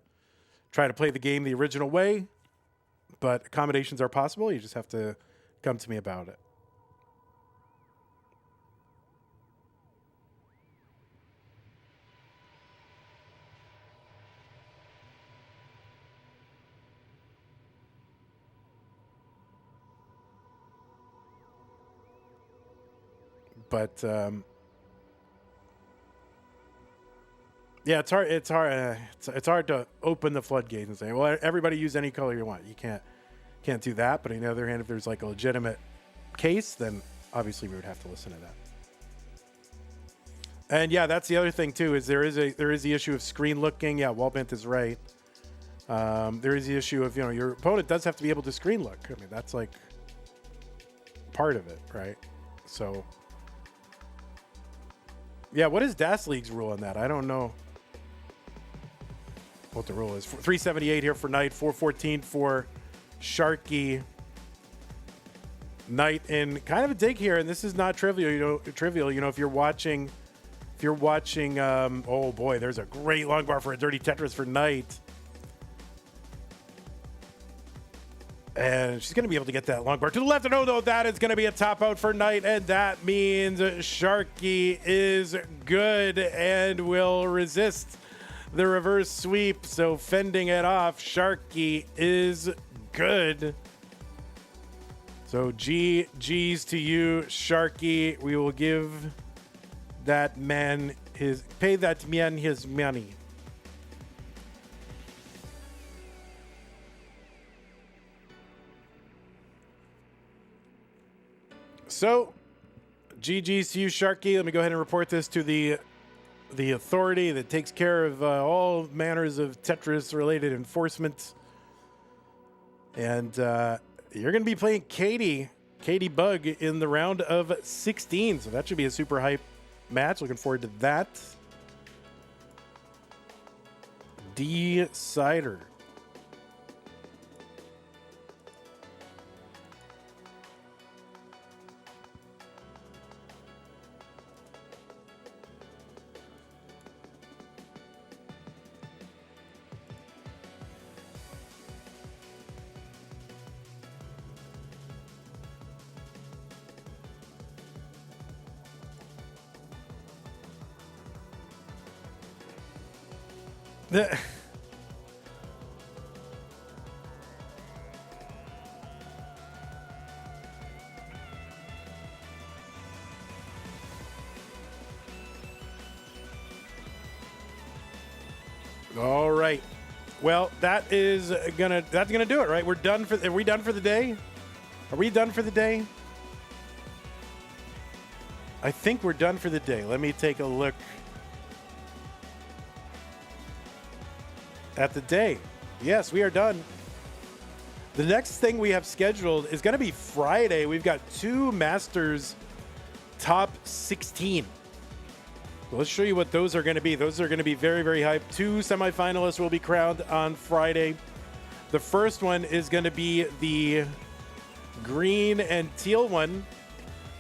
try to play the game the original way, but accommodations are possible. You just have to come to me about it. But yeah, it's hard. It's hard to open the floodgates and say, well, everybody use any color you want. You can't do that. But on the other hand, if there's like a legitimate case, then obviously we would have to listen to that. And yeah, that's the other thing too. Is there is the issue of screen looking. Yeah, Wallbent is right. There is the issue of your opponent does have to be able to screen look. I mean, that's like part of it, right? So. Yeah, what is DAS League's rule on that? I don't know what the rule is. 378 here for Knight, 414 for Sharky. Knight in kind of a dig here, and this is not trivial. If you're watching, oh boy, there's a great long bar for a dirty Tetris for Knight. And she's going to be able to get that long bar to the left. And oh, no, that is going to be a top out for Knight. And that means Sharky is good and will resist the reverse sweep. So fending it off, Sharky is good. So GG's to you, Sharky. We will give that man pay that man his money. So, GG's to you, Sharky. Let me go ahead and report this to the authority that takes care of all manners of Tetris-related enforcement. And you're going to be playing Katie Bug in the round of 16. So that should be a super hype match. Looking forward to that. Decider. All right. Well, that's gonna do it, right? We're done are we done for the day? Are we done for the day? I think we're done for the day. Let me take a look at the day. Yes, we are done. The next thing we have scheduled is going to be Friday. We've got 2 Masters top 16. So let's show you what those are going to be. Those are going to be very, very hyped. 2 semifinalists will be crowned on Friday. The first one is going to be the green and teal one.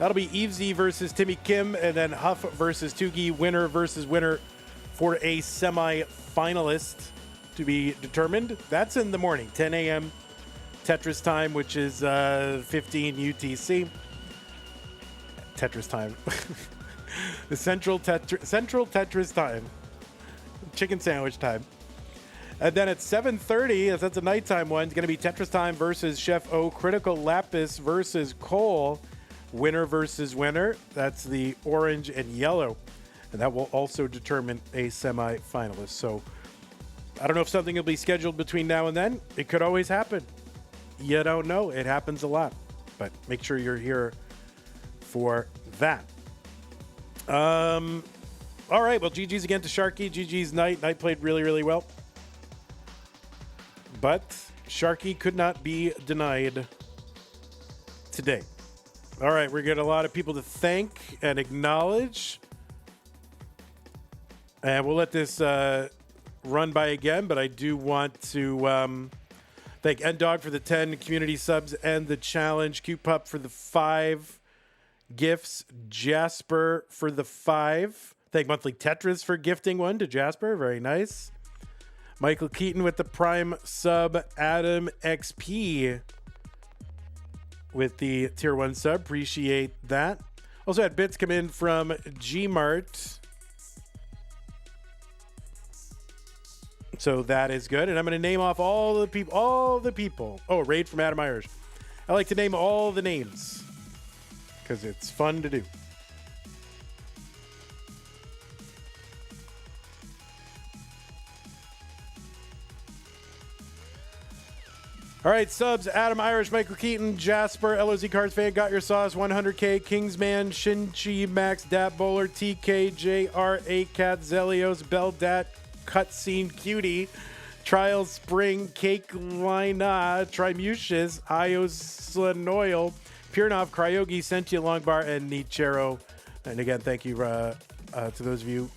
That'll be Evesy versus Timmy Kim, and then Huff versus Tugi, winner versus winner for a semi-finalist to be determined. That's in the morning, 10 a.m. Tetris time, which is 15 UTC. Tetris time. The Central Tetris time. Chicken sandwich time. And then at 7:30, that's a nighttime one, it's going to be Tetris time versus Chef O. Critical Lapis versus Cole. Winner versus winner. That's the orange and yellow. And that will also determine a semi-finalist. So I don't know if something will be scheduled between now and then. It could always happen. You don't know. It happens a lot. But make sure you're here for that. All right. Well, GG's again to Sharky. GG's Knight. Knight played really, really well. But Sharky could not be denied today. All right. We're getting a lot of people to thank and acknowledge. And we'll let this run by again, but I do want to thank Ndog for the 10 community subs and the challenge, Cute Pup for the 5 gifts, Jasper for the 5. Thank Monthly Tetris for gifting one to Jasper. Very nice. Michael Keaton with the Prime sub, Adam XP with the Tier 1 sub. Appreciate that. Also had bits come in from Gmart. So that is good. And I'm going to name off all the people. Oh, raid from Adam Irish. I like to name all the names because it's fun to do. All right, subs, Adam Irish, Michael Keaton, Jasper, LOZ Cards Fan, Got Your Sauce, 100K, Kingsman, Shinchi, Max, Dat Bowler, TK, JR, A-Cat, Zelios, Beldat, Cutscene Cutie, Trials Spring, Cake Lina, Trimucius, Ioslanoil, Piernov, Cryogi, Sentia Longbar, and Nichero. And again, thank you to those of you,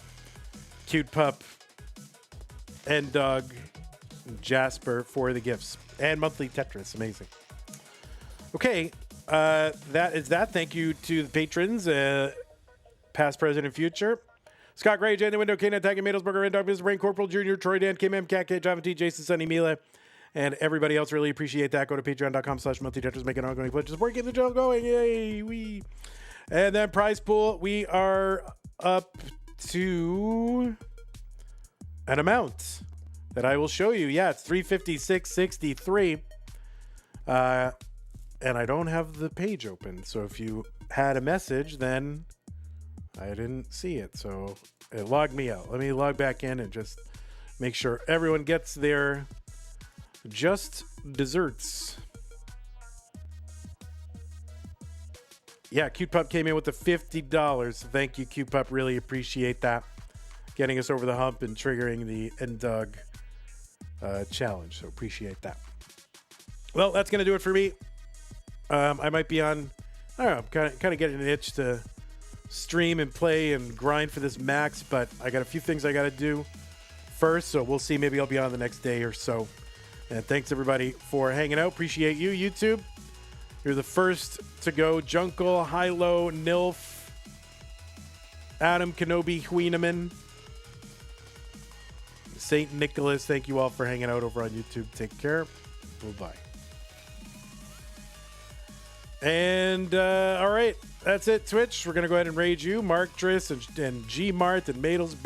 Cute Pup, and Dog, Jasper for the gifts. And Monthly Tetris, amazing. Okay, that is that. Thank you to the patrons, past, present, and future. Scott Gray, Jay in the Window, K-Net, Tagging, Madelsberger, Red Dog, Mr. Brain, Corporal Jr., Troy Dan, KMM, Cat K, Java T, Jason, Sunny, Mila, and everybody else. Really appreciate that. Go to patreon.com/Monthly Tetris, make an ongoing pledge to support, keep the channel going. Yay! Wee. And then prize pool, we are up to an amount that I will show you. Yeah, it's $356.63. And I don't have the page open. So if you had a message, then I didn't see it. So it logged me out. Let me log back in and just make sure everyone gets their just desserts. Yeah, Cute Pup came in with the $50. Thank you, Cute Pup. Really appreciate that. Getting us over the hump and triggering the Endog challenge. So appreciate that. Well, that's going to do it for me. I might be on, I don't know, kind of getting an itch to stream and play and grind for this max, but I got a few things I got to do first, so we'll see. Maybe I'll be on the next day or so. And thanks, everybody, for hanging out. Appreciate you, YouTube. You're the first to go. Jungle, Hilo, Nilf, Adam, Kenobi, Hweeneman, St. Nicholas. Thank you all for hanging out over on YouTube. Take care. Bye-bye. And, all right, that's it, Twitch. We're going to go ahead and raid you, Marq, Driss, and G-Mart, and Madelsberg.